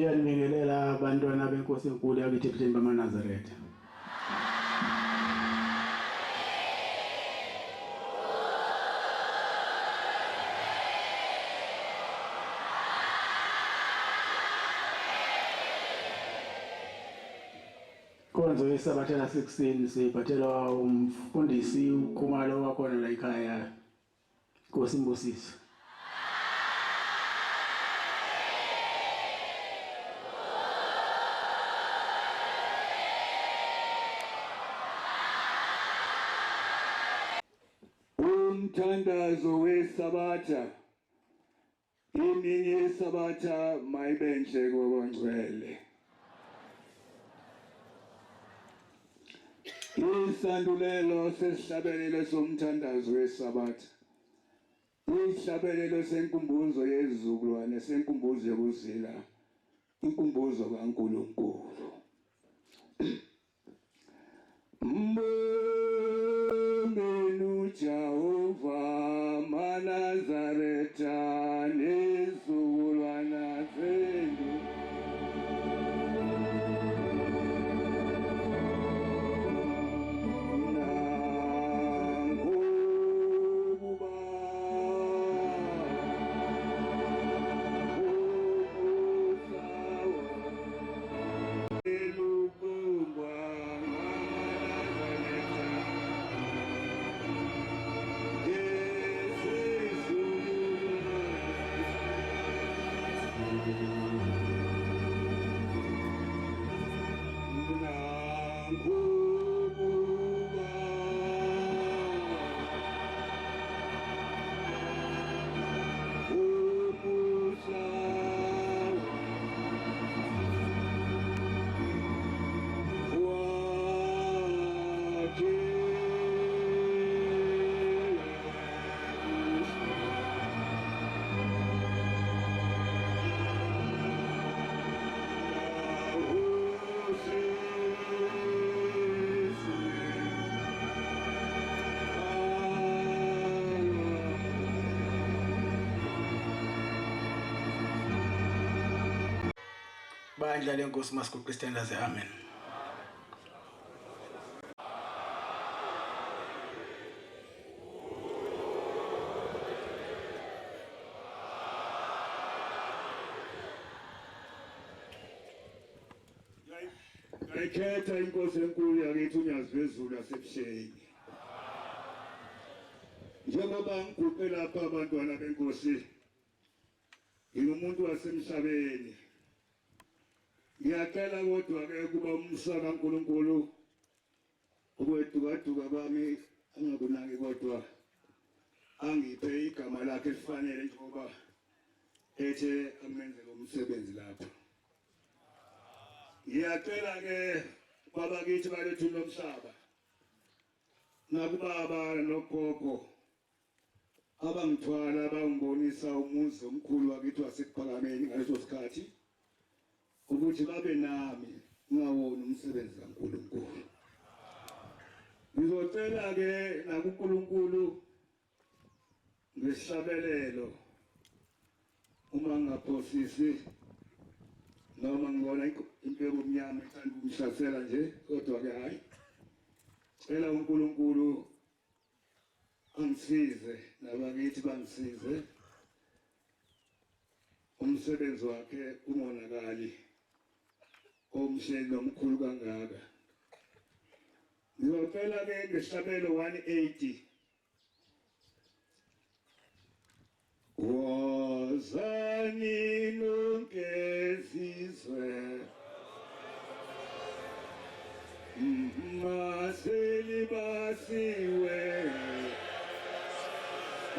Ngiyanikelela abantwana benkosi enkulu yakithi ephetheni bamaNazaretha. Konzo esabathela 16 siphathelwa umfundisi uKhumalo wakhona la ekhaya. Nkosi Mbusisi. Umthandazo wesabatha imini yesabatha mayibenhle kwabangcwele. Isandulelo sesihlabelelo somthandazo wesabatha. Isihlabelelo senkumbuzo yezizukulwane senkumbuzo yokuzila. Inkumbuzo kaNkulunkulu. Mbongeni Jehova maNazaretha nezizukulwana zenu. Bandla lenkosi masigoqe isithandaze. Amen. Ngayikhetha inkosi enkulu yakithi uNyazi wezulu yasebusheni. Njengoba ngiguqe lapha abantwana benkosi, ngingumuntu wasemhlabeni. Ngiyacela kodwa ke kuba umsa kaNkulunkulu ukwedukaduka kwami angabonaki kodwa angiphe igama lakhe elifanele njengoba ethe amenzele umsebenzi lapha. Ngiyacela ke babakithi balethu nomhlaba nakubaba nogogo abangithwala bangibonisa umuzi omkhulu wakithi wasekuphakameni ngaleso sikhathi ukuthi babe nami ngawona umsebenzi kaNkulunkulu. Ngizocela ke nakuNkulunkulu ngesihlabelelo uma ngaphosisi noma ngibona impela omnyama ethanda umhlasela nje kodwa ke hayi cela uNkulunkulu angisize nabakithi bangisize umsebenzi wakhe umonakali omsheni nomkhulu kangaka. Ngiyocela ke ngehlabelo 180 wozani nonke sizwe maseli basiwe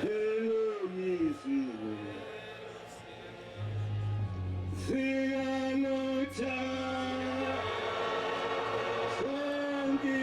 elungisiwe siyalotha sonke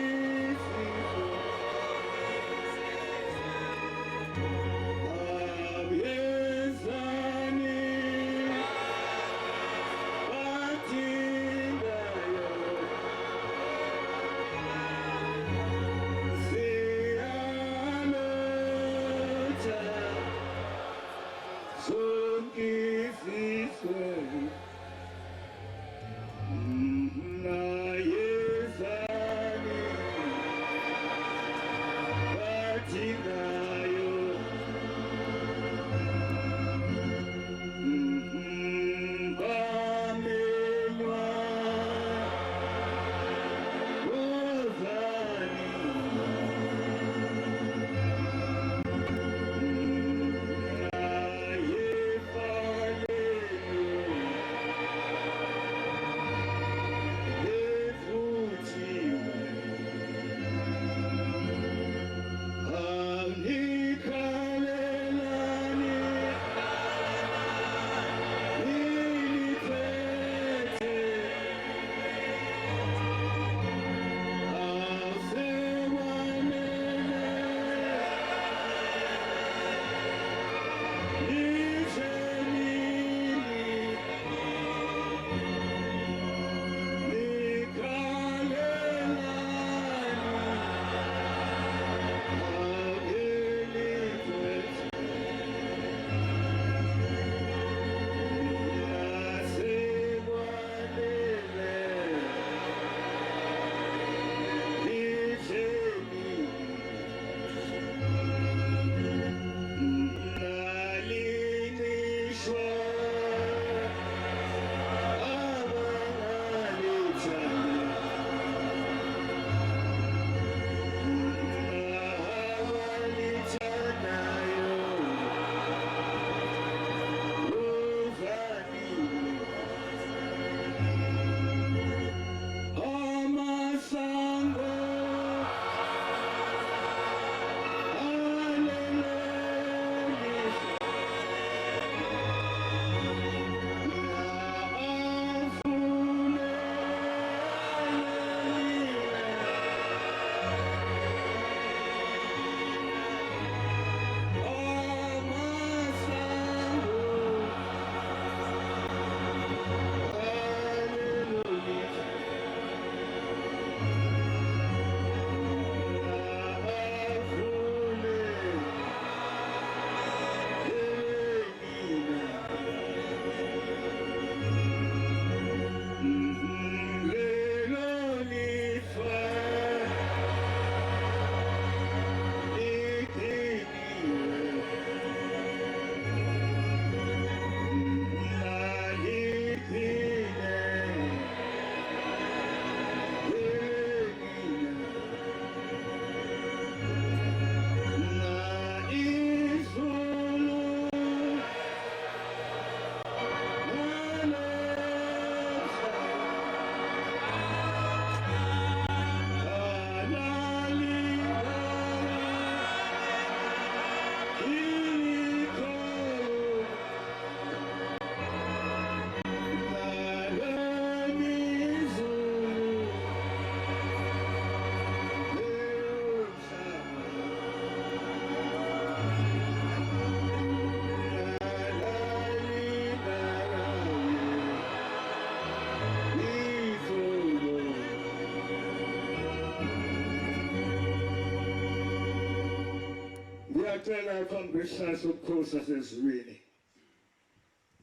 Ngiyacela phambi kwesihlalo sobukhosi sasezulwini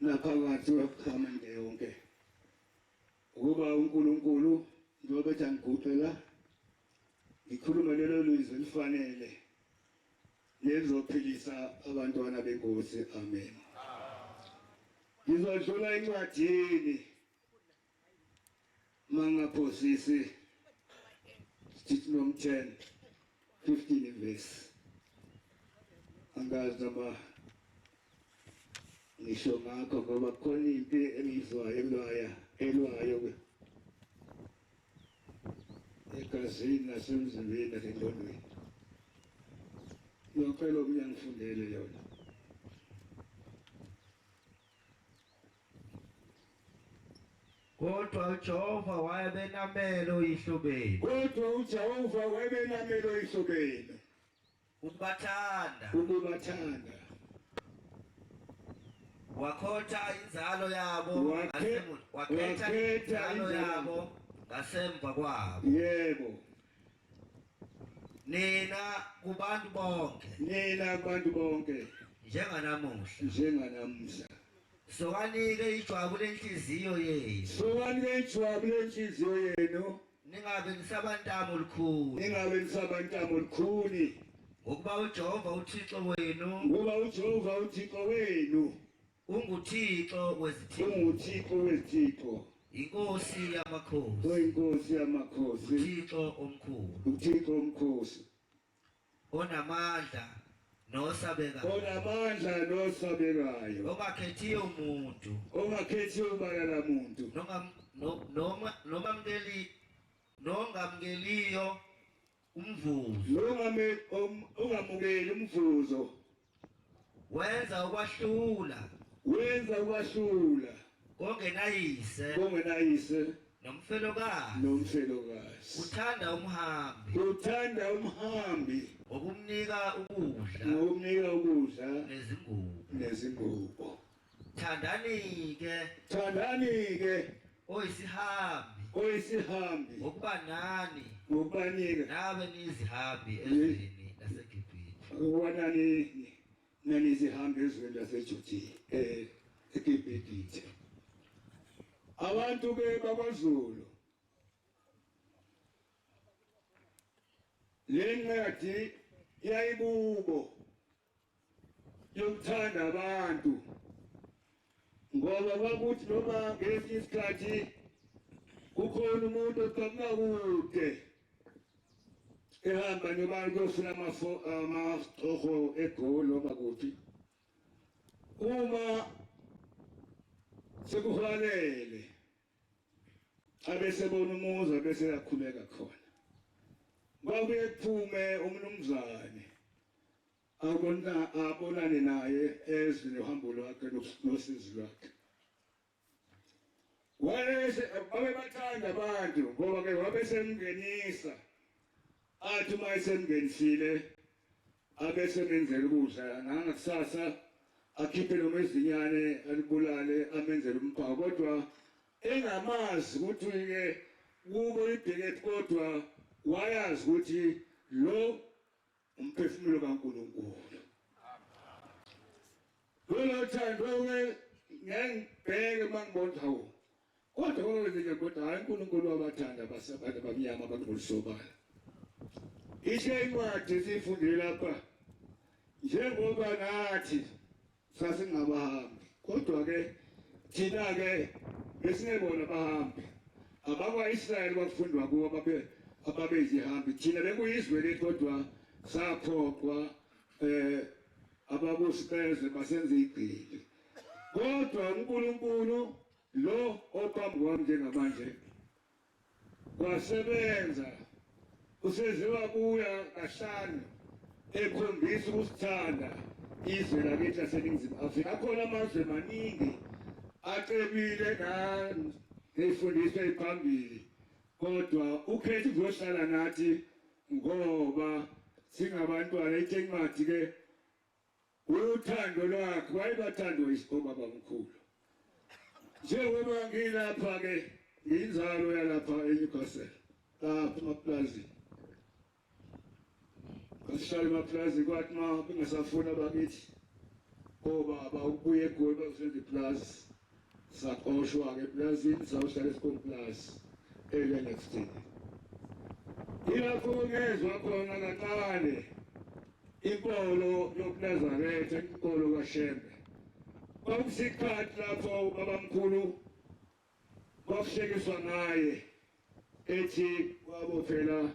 naphakathi kwamande yonke ukuba uNkulunkulu njengoba ethi angiguqela ngikhuluma lelo lizwi elifanele nezophilisa abantwana benkosi. Amen. Ngizodlula encwadini mangaphosisi Deuteronomy 10:15 verse. Angazi noma ngisho ngakho ngoba khona into engizwayo elwayo egazini nasemzimbeni nasengqondweni. Ngiyacela ukuthi ngifundele yona. Kodwa uJehova wayebenamela oyihlobeni. Kodwa uJehova wayebenamela oyihlobeni. Ukubathanda. Wakhotha inzalo yabo. Wakhetha inzalo yabo ngasemva kwabo. Yebo. Nina kubantu bonke. Njenganamuhla. Sokanike ijwabu lenhliziyo yenu. Ningabe nisabantamo olukhuni. Ngokuba uJehova uThixo wenu. UnguThixo wezithixo. Inkosi yamakhosi. uThixo omkhulu. Onamandla nosabekayo. Ongakhethi ubala muntu. Nongamukeliyo umvuzo. Wenza ukwahlula. Kongenayise. Nomfelokazi. Uthanda umhambi. Ngokumnika ukudla. Nezingubo. Thandani-ke. Oyisihambi. Ngokubanika. Nabe nizihambi ezweni laseGibhithe. Nanizihambi ezweni laseJudiya. eGibhithe. Abantu ke bakwaZulu lencwadi yayibubo yokuthanda abantu ngoba bakuthi noma ngesinye isikhathi kukhona umuntu oqhamukude ehamba nobantu kuyofuna amaxhoho egoli noma kuphi uma sekuhalele abesebona umuzi bese yakhuleka khona kwabuye kuphume umnumzane abonane naye ezwe nohambo lwakhe nosizi lwakhe wayebathanda abantu ngoba ke wabesemngenisa athi uma esemngenisile abesemenzela ukudla nangakusasa akhiphe noma izinyane alibulale amenzele umphako kodwa engamazi ukuthi ke kubo ibheketi kodwa wayazi ukuthi lo umphefumulo kaNkulunkulu. Lo thando ke ngengibheke mangibona hawo kodwa kwenzeke kodwa hayi uNkulunkulu wabathanda abantu abamnyama abangolisobala. Ishe incwadi sifundile lapha njengoba nathi sasingabahambi kodwa ke thina ke besingebona abahambi abakwa-Israyeli bafundwa kuwo ababezihambi thina bekuyizwe lethu kodwa saphoqwa ababusi bezwe basenza igqili kodwa uNkulunkulu lo ophambi kwami njengamanje wasebenza useziwa kuya kahlanu ekhombisa ukusithanda izwe lakithi laseNingizimu Afrika. Akhona amazwe maningi acebile ney'fundiso ey'phambili kodwa ukhethe ukuzohlala nathi ngoba singabantwana. Ithemati-ke uthando lwakhe wayebathanda obaba omkhulu. Njengoba ngilapha-ke ngiyinzalo yalapha eNewcastle lapha emaplazini ngasihlala sihlala emaplazi kwathi uma bengasafuna bakithi obaba ubuye egoli bazosenza iplazi saqoshwa-ke eplazini sawuhlala esikomplazi eLenexton. Ilapho ngezwa khona kancane inkolo yokuNazaretha, inkolo kaShembe. Kwakusikhathi lapho babamkhulu bakuhlekiswa ngaye ethi wabophela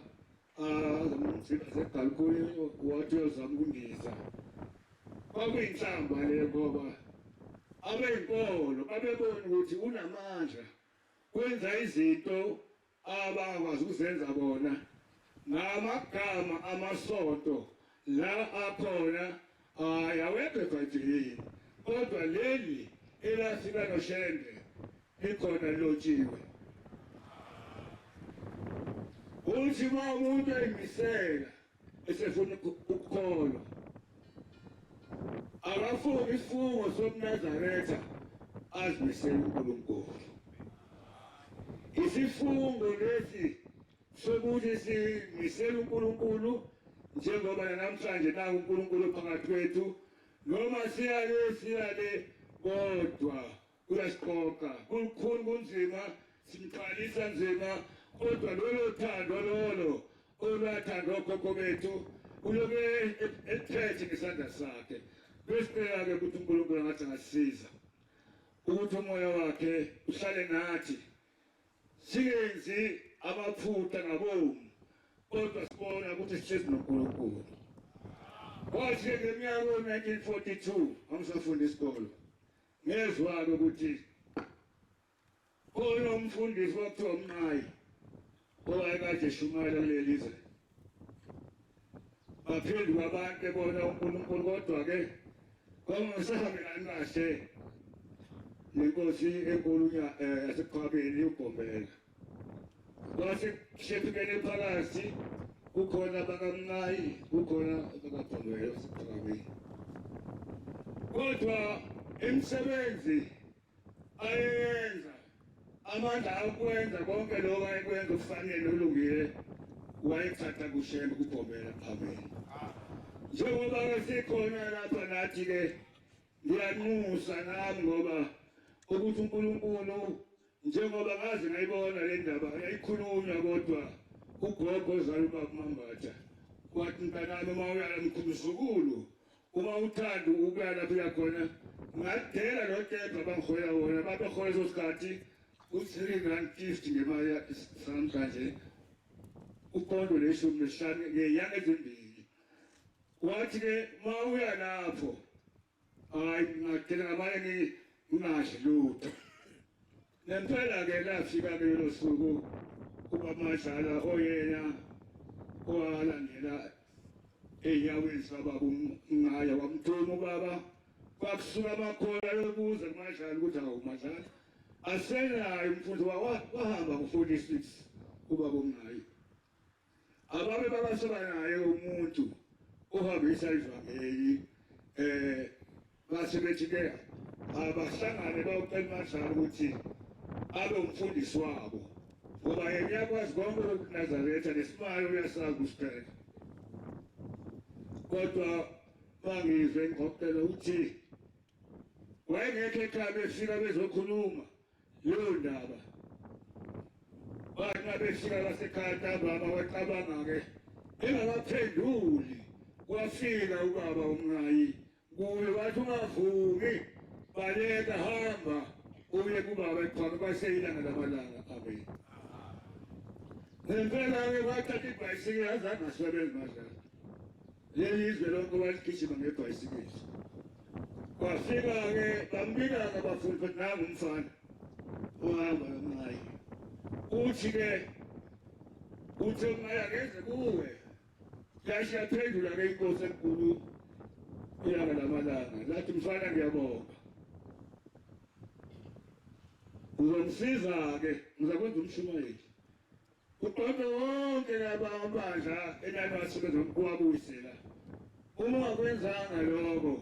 azamthina segalukule wathi uyozama ukundiza. Kwakuyinhlamba le ngoba abeyinkolo babebona ukuthi unamandla kwenza izinto abakwazi ukuzenza bona ngamagama amasonto la akhona awekho eBhayibhelini, kodwa leli elafika noShembe ikhona lilotshiwe. Uthi uma umuntu eyimisela esefuna ukukholwa akafunga isifungo sobuNazaretha azimisele uNkulunkulu. Isifungo lesi sokuthi simisele uNkulunkulu njengoba namhlanje nangu uNkulunkulu phakathi kwethu, noma siyale kodwa uyasiqoqa kukhulu kunzima, simqalisa nzima, kodwa lolo thando lolo olwathandwa okhokho bethu ulobe ethethe ngesandla sakhe. Besicela-ke ukuthi uNkulunkulu angathi angasisiza ukuthi umoya wakhe uhlale nathi, singenzi amaphutha ngabomu, kodwa sibona ukuthi sihlezi noNkulunkulu. Kwathi-ke ngeminyaka yo-1942 angisafunda isikolo ngezwa-ke ukuthi khona umfundisi kwakuthiwa uMnqayi owayekade eshumayela kuleli lizwe. Baphenduka abantu bebona uNkulunkulu, kodwa-ke kwakungasahambelani kahle nenkosi enkulu yaseQhawabeni uGombela. Kwase kushephelele phakathi kukhona bakaMnqayi, kukhona bakaGombela waseQhawabeni. Kodwa imisebenzi ayenza amandla akwenza konke lokho ayekwenza kufanele olungile wayethatha kuShembe kuGombela phambili. Njengoba-ke sikhona lapha nathi-ke ngiyanxusa nami ngoba ukuthi uNkulunkulu njengoba ngaze ngayibona le ndaba yayikhulunywa, kodwa ugogo ozala ubaba uMambatha wathi mntanami uma uyala mkhumsukulu, uma uthanda ukuya lapho uya khona ngadela notepha abangiholela wona, babehola leso sikhathi u-350 ngemali sanamhlanje, upondo le15 ngenyanga ezimbili. Wathi-ke uma uya lapho hayi ngadela ngamanye ngingasho lutho. Nempela-ke lafika-ke lelo suku ubaMadlala oyena owalandela ey'nyaweni zikababa uMnqayi wamthuma ubaba, kwakusuka amakhola ayobuza kuMadlala ukuthi hawu Madlala asenayo umfundi wahamba ku-46 ubaba uMnqayi. Ababe babasoba naye umuntu ohambisa ivangeli, base bethi-ke abahlangane bawucela uMadlala ukuthi abe umfundisi wabo, ngoba yena uyakwazi konke lokuNazaretha nesimali uyasazi kusiphela. Kodwa bangizwe ngixoxela ukuthi wayengekho ekhaya befika bezokhuluma leyo ndaba. Bathi befika basekhaya ntambama wacabanga-ke engakaphenduli, kwafika ubaba uMnqayi kuye wathi ungavumi, baleka hamba uye kubaba eqhamuka baseyilanga lamalanga. Amen. Ngempela-ke wathatha ibhayisikili azange asebenzi Madlala. Leli izwe lonke waligijima ngebhayisikili. Kwafika-ke bambika-ke abafundi bathi nangu umfana ohamba noMnqayi. Uthi-ke uthi uMnqayi angeze kuwe, yasho yaphendula-ke inkosi enkulu ilanga lamalanga lathi mfana ngiyabonga, uzomsiza-ke ngizakwenza umshumayeli uqoqe wonke labamabandla enani wasebenza ukuwabuyisela. Uma ungakwenzanga lokho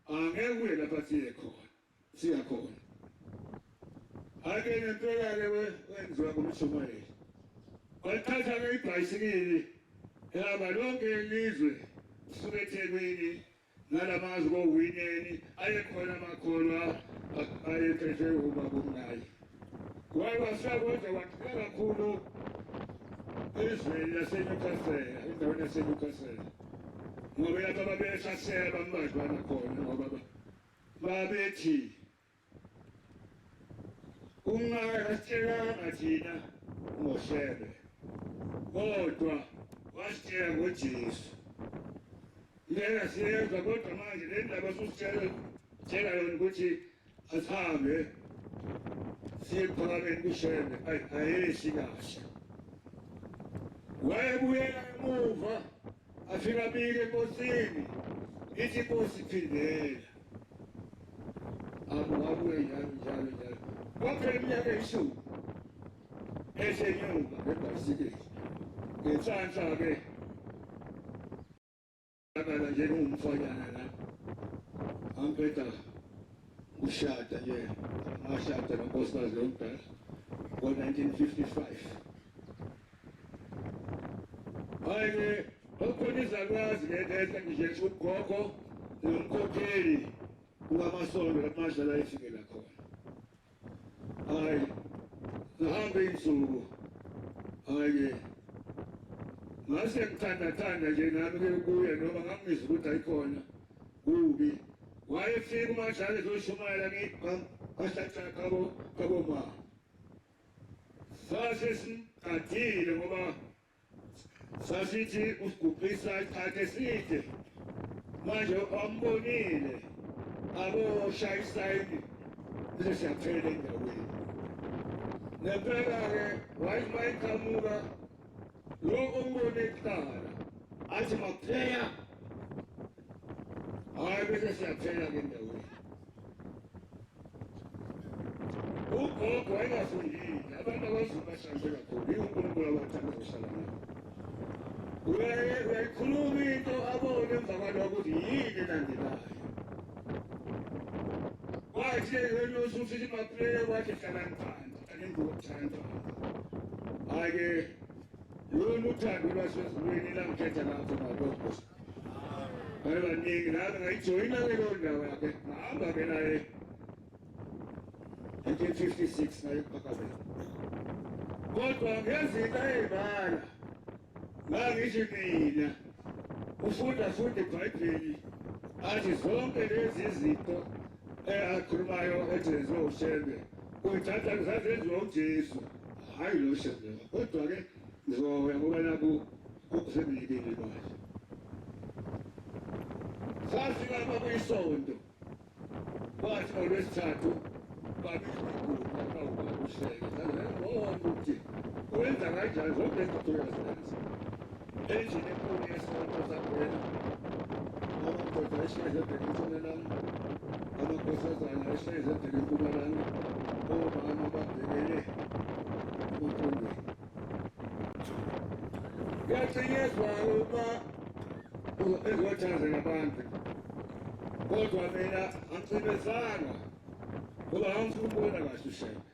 angeke uye lapha siya khona. Ake ngempela-ke wenziwa kumshumayeli, wathatha-ke ibhayisikili ehamba lonke ilizwe suke eThekwini nalamazwe koWineni ayekhona amakholwa ayephethe ubabungayi wayewasakwenza waqhela kakhulu ezweni laseNewcastle endaweni yaseNewcastle ngoba lapha babeshasela bambazwana khona ngoba babethi ungakasitshelanga thina ngoShembe kodwa wasitshela ngoJesu ngeke siyezwa kodwa manje le ndaba susitshela yona ukuthi asihambe siye ephakameni kuShembe ayeshi kahle wayebuyela emuva afika abike enkosini ithi inkosi phindela abuye njalo kwaphela iminyaka eyishumi esenyuka ngebhayisikili ngenhlanhla-ke akala njengomfanyana la angiceda ushada nje ngashada nonkosikazi yomdala ngo-1955 hhayi-ke okukhona izalukazi ngenhla nje ugogo nomkhokheli kukamasonto lapho madlala efikela khona hhayi ngahambe iy'nsuku hhayi-ke ngase ngithanda nje nami-ke kuye noma ngangizwa ukuthi ayikhona kubi wayefika umadlala ezoshumayela ngahlatsha kaboma sasesigadile ngoba sasithi usigubhisa isikhathi eside manje ambonile aboshaya isayini bese siyaphela endaweni nempela-ke wayithi uma iqhamuka lo ombone kuqala athi makuphleya hhayi bese siyaphela-ke endaweni ugogo wayengafundile abantu abazulu bahlanze kakhulu yiwo uNkulunkulu abathanda ukuhlala nabo uyayikhuluma into abone emva kwalokho ukuthi yini elandelayo kwathi ngenyosi usithi makuphleya kwathi hlalani phansi aningokuthanda hhayi-ke lolu uthando lwasezulwini langithetha lapho ngalokho hhayi baningi nami ngayijoyina-ke leyo ndawo yakhe ngahamba-ke naye 1956 naye ePhakameni kodwa ngezinto ey'bala ngangithi mina ufunda iBhayibheli athi zonke lezi zinto akhulumayo ezenziwe uShembe kuyithatha zazenziwe uJesu hhayi lo Shembe kodwa-ke ngizoya ngoba naku kusemlilini manje safika lapha kuyisonto kwathi ngoLwesithathu ukuthi wenza kanjani zonke izinto uyazenza endlini enkulu yesonto sakhwela amadoda ayehlezi ebheke entshonalanga amakhosazana ayehlezi ebheke empumalanga omama babhekele emfundweni kuyacinyezwa uma ezothazela abantu kodwa mina angicimezanga ngoba angifuna ukubona kahle uShembe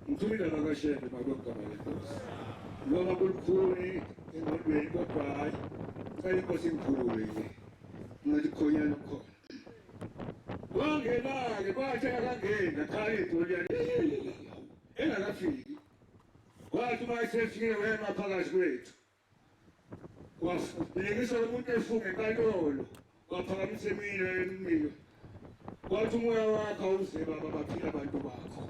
ngithumile ngakaShembe makwegama lenkosi noma kulukhulu engqondweni kodwa hhayi cela inkosi ingikhulule nje ngathi khonyana khona wangena-ke kwathi akangena khala ibholiyani engakafiki kwathi uma esefikile wema phakathi kwethu wafikisa umuntu efunga enkantolo waphakamisa emilo wathi umoya wakho awuze baba baphila abantu bakho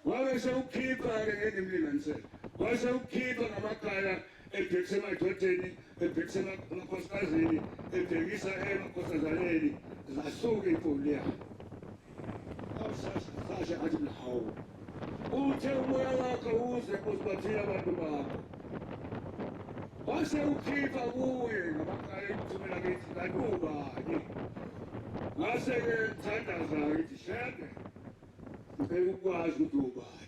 wabe sewukhipha-ke ngendimlinganiselo wasewukhipha ngamakhala ebhekisa emadodeni ebhekisa emakhosikazini ebhekisa emakhosazaneni zasuka iy'poliyana sasha athi mhawu uthe umoya wakho uze nkosi baphila abantu bakho wase ukhipha kuye ngamakhala ekuthumela kithi kanti ubani ngase-ke thandaza-ke ithi Shembe ngicela ukwazi ukuthi ubani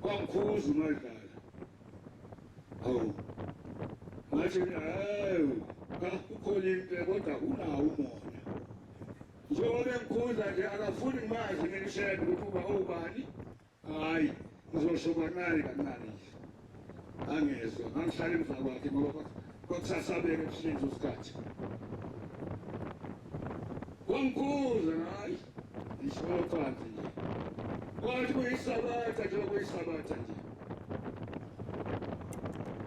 kwangikhuza umadlala hawu ngathi hawu ukhona into kodwa unawo umoya njengoba engikhuza nje akafuni ngimazi mina uShembe ukuthi uba ubani hhayi ngizosho kancane kancane nje angezwa ngangihlala emva kwakhe ngoba kwakusasabeka ebuhlungu usikhathi wangikuza hayi ngisho phansi nje kwathi kuyisabatha nje kuyisabatha nje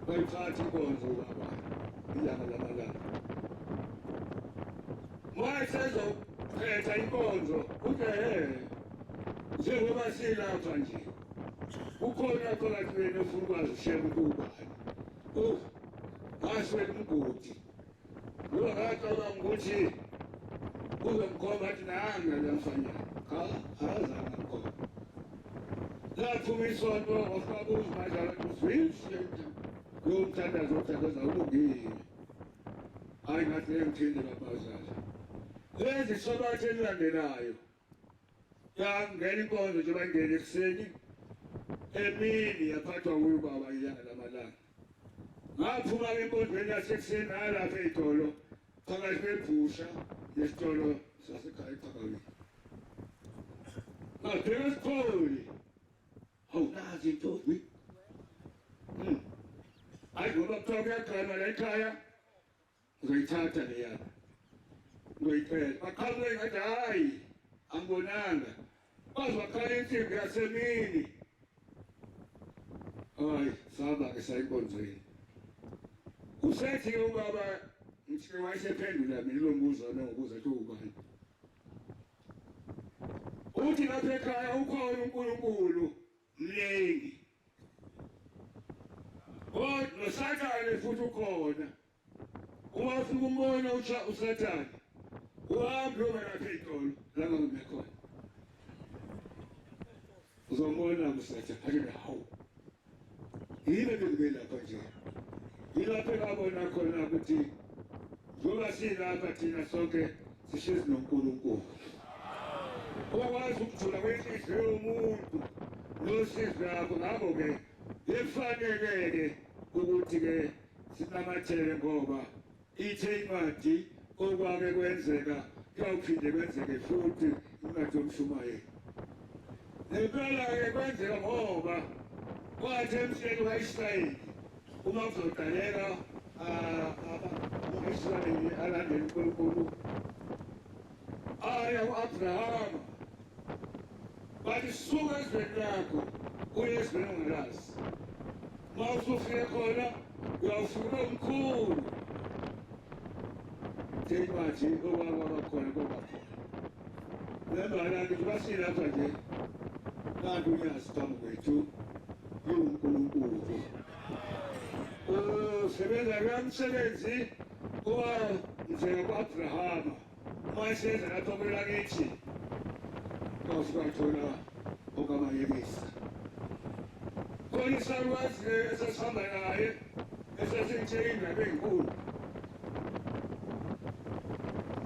bayithatha inkonzo baba ilanga lamalanga mayesezophetha inkonzo uthe njengoba silapha nje ukhona phakathi wena ofuna ukwazi ushebe ukubani ngaswele umgodi ngoba ngacabanga ukuthi uzomkhomba athi nanga lamfanyana azange mkhomba laphuma isonto wafabuza majala kuzwile lowo mthandazo othandaza ulungile hayi ngathi ngithinde babazali lezi sobathe elilandelayo yangena inkonzo nje bangene ekuseni emini yaphathwa uyubaba ilanga lamalanga ngaphuma enkondweni yasekuseni nalapha ey'tolo phakathi kwebhusha nesitolo sasekhaya ephakawini ngabheka esipholi hawu nazi intombi hayi ngoba kuthiwa kuyagqama la ekhaya ngizoyithatha leyana ngizoyicela baqhamuke ngathi hhayi angibonanga baze bakhala insimbi yasemini hayi sahamba-ke sayinkonzweni usethi-ke ubaba ngithe wayesephendula mina lo mbuzo nongobuza athi ubani uthi lapha ekhaya ukhona uNkulunkulu mlengi nosathane futhi ukhona uma ufika umbona usathane uhambe uyoba lapha ey'tolo la ngangime khona uzombona usathane athi hawu yini bengibe lapha nje yilapho engabona khona ukuthi njengoba silapha thina sonke sihlezi noNkulunkulu okwazi ukujula kwenhliziyo yomuntu nosizi lakho ngakho-ke efanele-ke ukuthi-ke sinamathele ngoba ithe incwadi okwake kwenzeka kuyawuphinde kwenzeke futhi incwadi yomshumayeli nempela-ke kwenzeka ngoba kwathi emhleni ka-Israyeli uma kuzoqaleka ama-Israyeli alandela uNkulunkulu aya ku-Abrahama bathi suka ezweni lakho uye ezweni ongalazi uma usufike khona uyawufika omkhulu incwadi okwakwaba khona lembala ngithi basilapha nje kanti unyazi phambi kwethu uNkulunkulu usebenza kamsebenzi owenzeka ku-Abrahama mayeseza lapho kwelakithi kwathola okamayekisa khona isalukazi esasihamba naye esasingitshela indaba ey'nkulu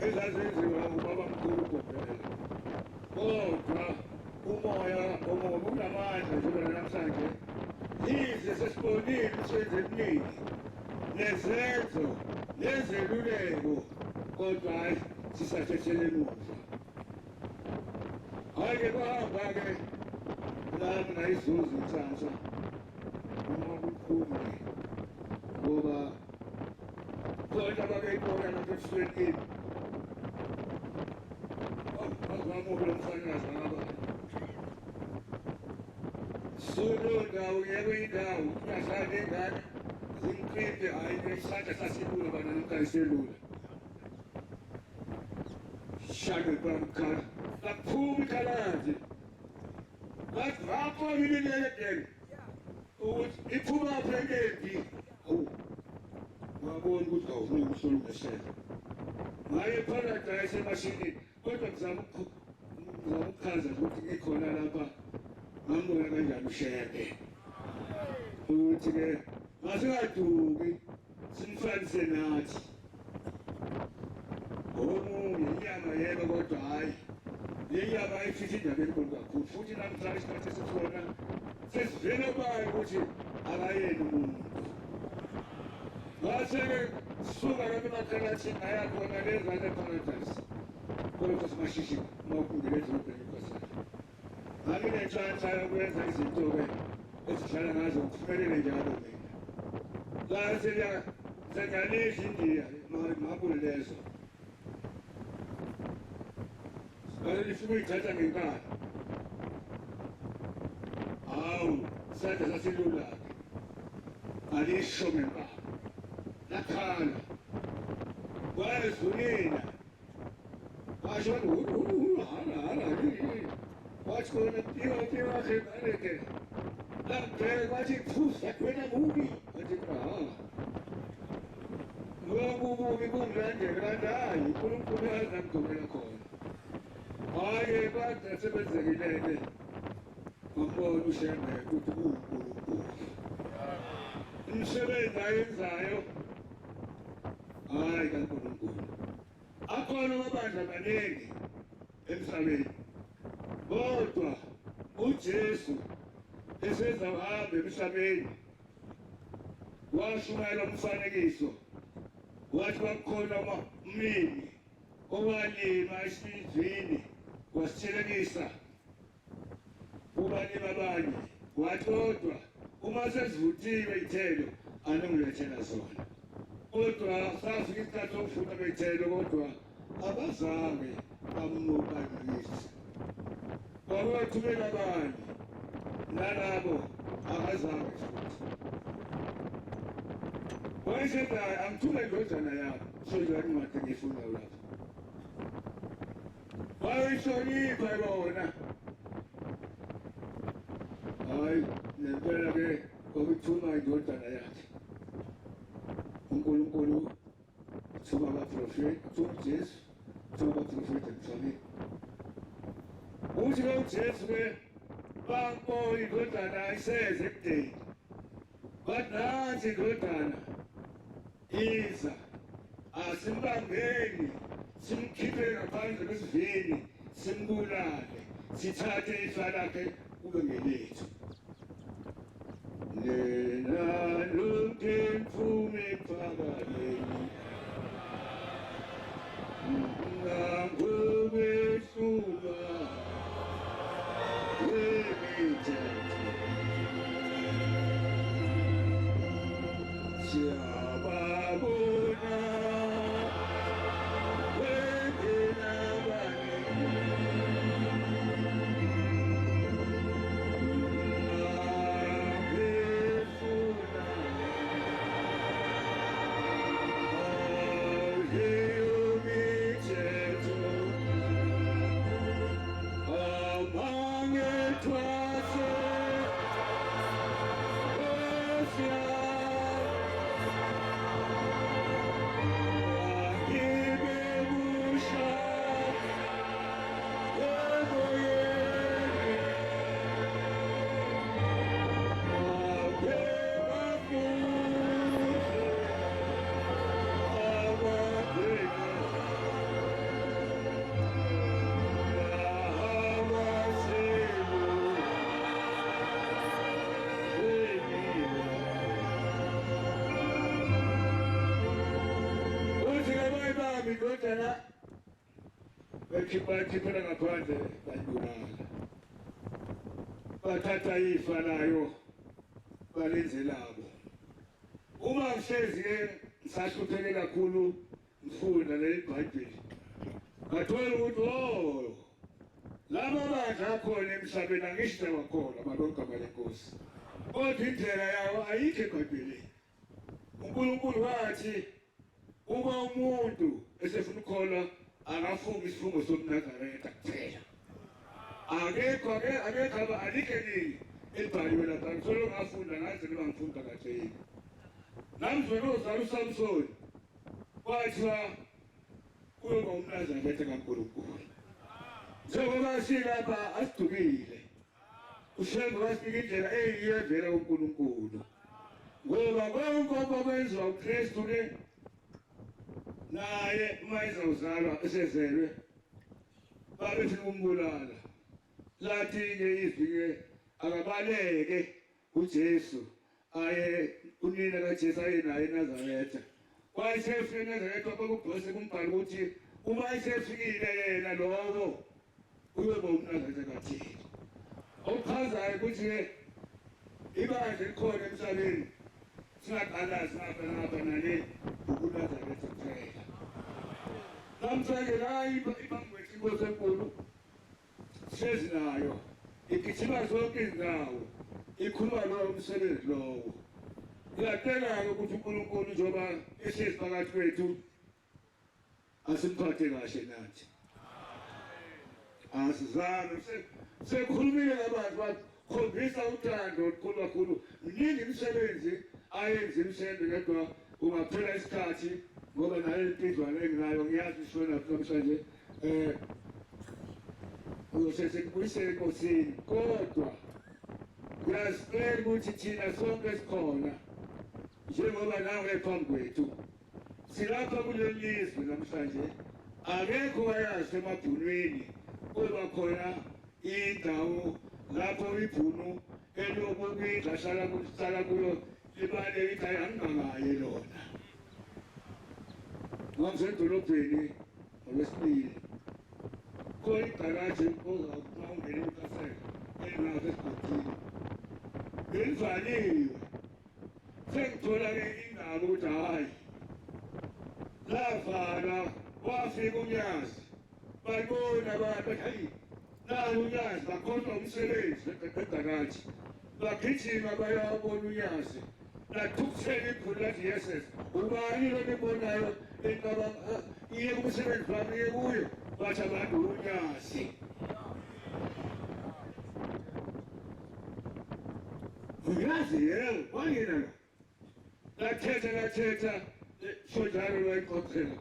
ezazenziwa ubabamkhulu uGobela kodwa umoya omubi unamandla njengoba namhlanje yize sesibonile isenze eminingi nezenzo nezeluleko kodwa hhayi sisathethele emuva hhayi-ke kwahamba-ke lami ngayizuza inhlanhla uma kuphumile ngoba khona abakeyibona lapha ebusweni kimi azamuke lo mfanyakazi angabani suleyo ndawo ngiyekwe indawo kungahlala ney'ngane zimqinde hhayi nesandla sasilula bana namkayiselula shame bamkhala kakuphuma ikhalazi bathi ngakho ilinelekele ukuthi iphumaphi enkembi hawu ngabona ukuthi awufuna ukuhlola umeshela ngaye eparadise emashinini kodwa ngizama ukukhaza ukuthi ngikhona lapha ngambona kanjani uShembe ukuthi-ke masingaduki simfanise nathi omunye inyama yebo kodwa hhayi le nyama ayifithi indaba enkulu kakhulu futhi namhlanje isikhathi esisona sesivele obani ukuthi akayeni umuntu ngase-ke sisuka lapha emakhalathini aya khona lezana eparadise kodwa simashishini uma ukungela edolobheni enkosana ngami nenhlanhla yokwenza izinto-ke ezihlala ngazo ngiphumelele njalo mina ngase sengalidla indiya makulezo lifika uyithatha ngenkani hawu sandla sasilula-ke alisho ngenkani lakhala wayezunina washo hala wathi khona tiwahebaleke laphela wathi phusa kwena bubi wathi lobu bubi bungilandela kanti hayi uNkulunkulu uyazamgcobela khona hayi kade sebenzekilele ngambona uShembe ukuthi uNkulunkulu umsebenzi ayenzayo hayi kaNkulunkulu akhona amabandla amaningi emhlabeni kodwa uJesu esezahamba emhlabeni washumayela umfanekiso wathi bakhona umlimi owalima isivini wasithelekisa ubalima abanye wathi kodwa uma sezivuthiwe iy'thelo anongilethela zona kodwa safika isikhathi sokuvuna kwey'thelo kodwa abazange bamnukayise kwakuyothumela abanye nalabo abazange futhi wayesethi angithume indodana yabo sozani incwadi engiyifundayo lapha wayoyihlonipha bona hayi nempela-ke kwakuthuma indodana yakhe uNkulunkulu thuma abaprofethi thuma uJesu thuma abaprofethi emhlabeni uthi-ke uJesu-ke bambona indodana iseze ekudeni bathi nansi indodana iza asimbambeni simkhiphe ngaphandle kwesivini simbulale sithathe ifa lakhe kube ngelethu lena lumphemfume phakadeni ngangobeshuba wemithetho siyababona bakhiphela ngaphandle bayibulala bathatha ifa layo balenze labo uma uhlezi-ke ngisahlupheke kakhulu ngifunda leli Bhayibheli ngathola ukuthi laba bandla akhona emhlabeni angisho kwakhona amalogama lenkosi kodwa indlela yawo ayikho eBhayibhelini uNkulunkulu wathi uma umuntu esefuna ukukholwa akafunga isifungo somNazaretha kuphela akekho alikho elinye elibhaliwe lapha ngisolo ngafunda ngaze noma ngifunda katheni namzwela uzala uSamsoni kwathiwa kuyoba umNazaretha kaNkulunkulu njengoba silapha asidukile uShembe wasinika indlela eyiyo evela kuNkulunkulu ngoba konke okwenziwa uKristu-ke naye uma ezawuzalwa esezelwe babefuna ukumbulala lathi-ke izwi-ke akabaleke uJesu aye unina kaJesu aye naye eNazaretha wayesefike eNazaretha bakubhose kumbhalo ukuthi uma esefikile yena lowo uyoba umNazaretha kaThixo okuchazayo ukuthi-ke ibandla elikhona emhlabeni singaqalazi ngapha nale ukuNazaretha kuphela. Namhlanje la ibangwethu inkosi enkulu sihlezi nayo igijima zonke izindawo ikhuluma lowo msebenzi lowo. Ngiyacela-ke ukuthi uNkulunkulu njengoba ehlezi phakathi kwethu asimphathe kahle nathi. Asizame sekhulumile ngabantu bakhombisa uthando olukhulu kakhulu. Mningi imisebenzi ayenze iMshembe kodwa ungaphela isikhathi ngoba nayo impidlwane enginayo ngiyazi ishona namhlanje uyosesebuyisele enkosini kodwa ngiyasicela ukuthi thina sonke sikhona njengoba nawe phambi kwethu silapha kuleli lizwe namhlanje akekho wayazi emabhunwini kuba khona indawo lapho ibhunu eliyobukidla hlala kuyo libale lithi angingakaye lona ngasedolobheni ngolwesibili khona igaraji ongena ukasela elingapha esigodini belivaliwe sengithola-ke indaba ukuthi hhayi lavala wafika unyazi babona abantu hayi nayo unyazi bakhohlwa umsebenzi egaraji bagijima bayabona unyazi lathukuthela ibhulu lathi yeses ubani lo nibonayo iye kumsebenzi wami iye kuyo bathi abantu unyazi uyazi yebo wangena lathetha sojalo lwayixoxela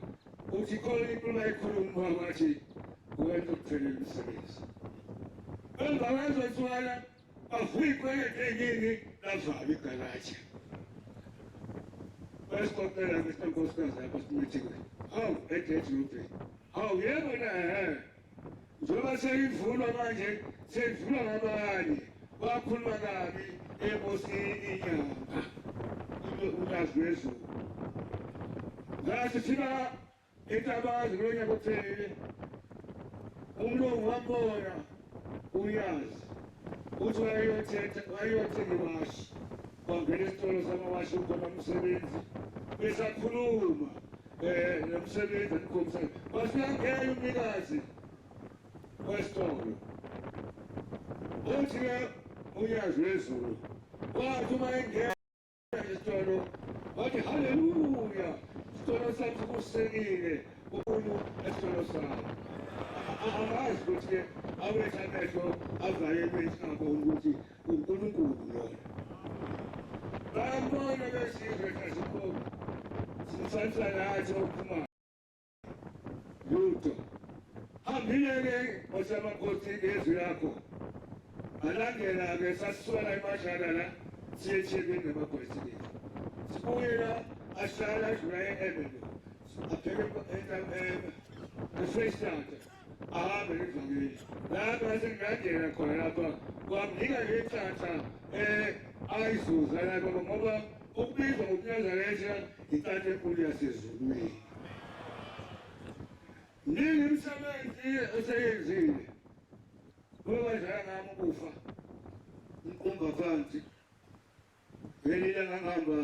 uthi khona into bayikhuluma bathi uwenza ukuphelela umsebenzi emva kwezotshwala bafikwe enyini lavala igaraji basixoxela ngenkosikazi yapha simithile hawu ededlubhe hawu yebo na njengoba seyivulwa manje seyivulwa ngabanye bakhuluma kabi enkosini inyanga ulazi wezulu ngathi thina etabazi kulo nyaka ophelele umlungu wambona uyazi uthi wayothenga iwashi wangena esitolo samawashi ukhona umsebenzi besakhuluma nomsebenzi enikomisayo wasiyangena umnikazi wesitolo uthi-ke uyazi wezulu wathi uma engena esitolo wathi haleluya isitolo sathi kusekile umuntu esitolo sami angazi ukuthi-ke awethu amehlo avayelwe singaboni ukuthi uNkulunkulu lona bayambona besizwe kasikhoba simfanisa nathi okhumalo lutho hambile-ke osamakhosi ngezwi lakho alandela-ke sasisuka emashala la siye eThekwini namabhesi lethu sibuyela ahlala adlula e-Emelo apheke eFreystata ahambe livangeli lapha sengingangena khona lapha kwamnika ngenhlanhla ayizuza lapha ngoba ukubizwa ngokuNazaretha inhlanhla enkulu yasezulwini mningi imisebenzi eseyenzile kwezala ngami ukufa inkumba phansi ngelila ngangihamba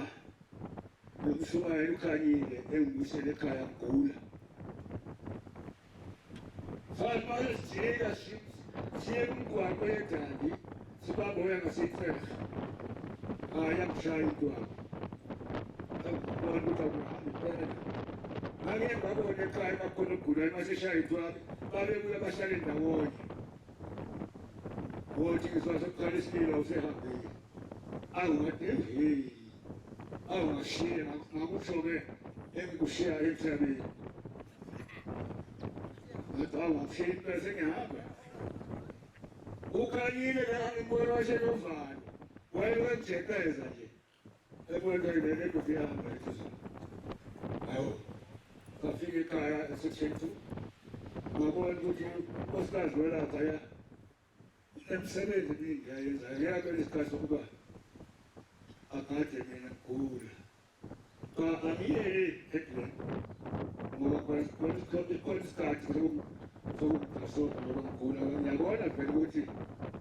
nokushumayela ukhanyile engibuyisele ekhaya ngigula Faz mais dias, sempre quando é grande, se vai morrer assim, aí é puxado quando tá morrendo, alguém vai morrer cai uma coisa cura, mas é chato, vai ver uma baixada da hoje que só se faz espírito ao ser rápido, água teve, água cheia, água chover, é que cheia é que sabe. Estava cheio de desenhada. O carinho era em Buenos Aires, o era de certeza ali. Depois da ideia do viado, aí eu fiquei caia esse jeito. Uma boa do que os caras lá tá não sabe de ninguém, aí aqueles casos lá. A parte minha cura. A minha é que quando está passou por e agora pergunte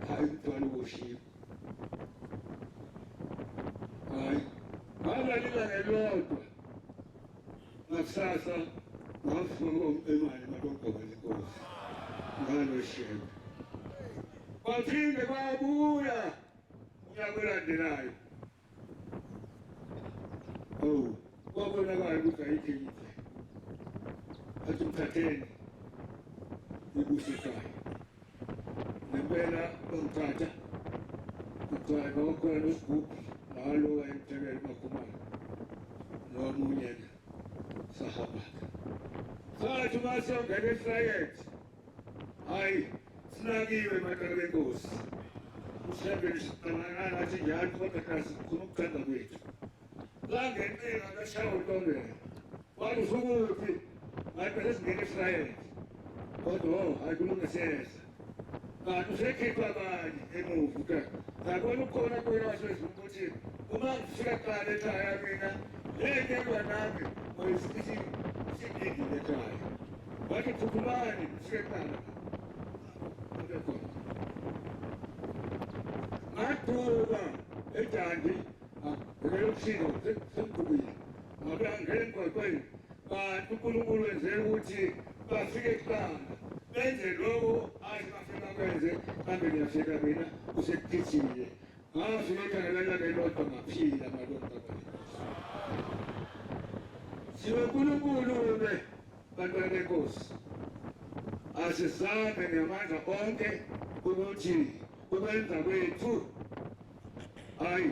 aí para o Chico. Ai, ilanga elilodwa ngakusasa ngafuna imali madogoba lenkosi ngalo Shembe kwaphinde kwabuya unyaka olandelayo kwabonakala ukuthi ayithengile athi mthatheni ibuse ekhaya nempela bangithatha kuthiwa bakhona nosigubhi nalo wayemthekela uMakhumalo nomunye sahamba-ke sathi masiyongena eSirayeli hayi sinakiwe madala benkosi uShembe nathi njalo kodwa kasi khona ukuthanda kwethu langenqinga kashaya uNtombela wathi usukuphi ngathi phela singena eSirayeli kodwa hayi kulungiseza kanti usekhipha kanye emuva ngabona ukhona kwena wasezuma ukuthi uma ngifika kuqala ekhaya mina lekelwa nami singingile ekhaya wathi phuphumani ngifike kuqala abekhona ngaduka eJandi ngelokishini sengigubile ngabe angena emgwaqweni kanti uNkulunkulu wenzela ukuthi bafike kuqala benze lokho ayibafika kwenze kambe ngiyafika mina usekugijile ngafika ekhaya lelanga elodwa ngaphila madodana siwe uNkulunkulu-ke bantwana benkosi asizame ngamandla onke ukuthi ukwenza kwethu hayi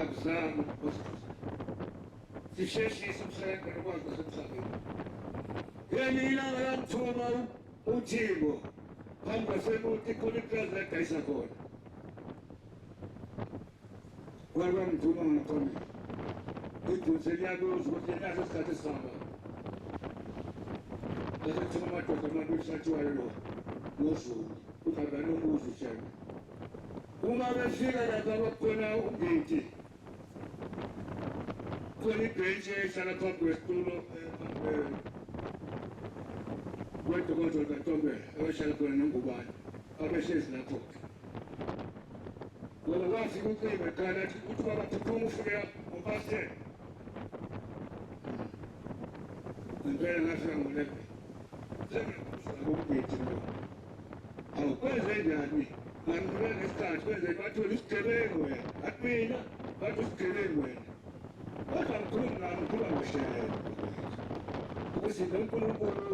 akuzame sisheshise umsebenzi nokwazi kwasemhlabeni yena ilanga lamthuma uThixo phambi kwasemuti khona iplaza ladayisa khona kwamthuma ngaphambili idunse liyakuza ukuthi naso isikhathi esihamba asethuma amadoda amabili sathiwayo lo noZulu uhamba nomuzi uShembe uma befika lapha bakhona ungeti khona ibhentshi ehlala phambi kwesitulo wedokodo kaNtombela ebehlala khona nengubane abehlezi lapho-ke ngoba kwafika ucima ekhaya athi uthi babaphuphuma ufika ngo-10 ngempela ngafika ngo-11 sengikuzakoungeti lo awukwenze njani ngangibeka nesikhathi kwenze bathole isigebengu wena athi mina bathi isigebengu wena kodwa ngikhuluma ngoShembe ukuthi noNkulunkulu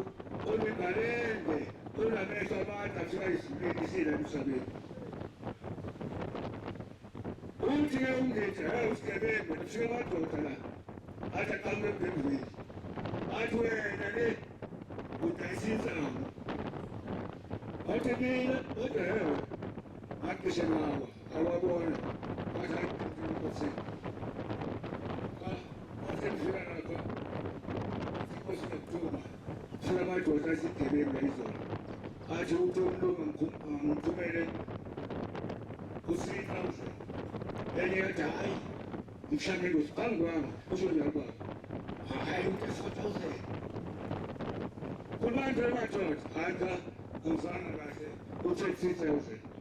onegalende onamehlo amade afika izimini sila emhlabeni uthi-ke ungethi hayi usigebengu ufike amadoda la athi aqhamuke empembeni athi wena le udayisa insango athi mina kodwa hewe aqishe ngawa awabona athi hayi asemfika lapha inkosi nokuthuma fika amadoda asigebengu izolo athi uthi umlungu ngithumele u-3,000 enye yathi hayi mhlawumbe ngosiphambi kwami usho njalo baba hayi uthi 4,000 kubantu emadoda hanta angizanga kahle uthe 3,000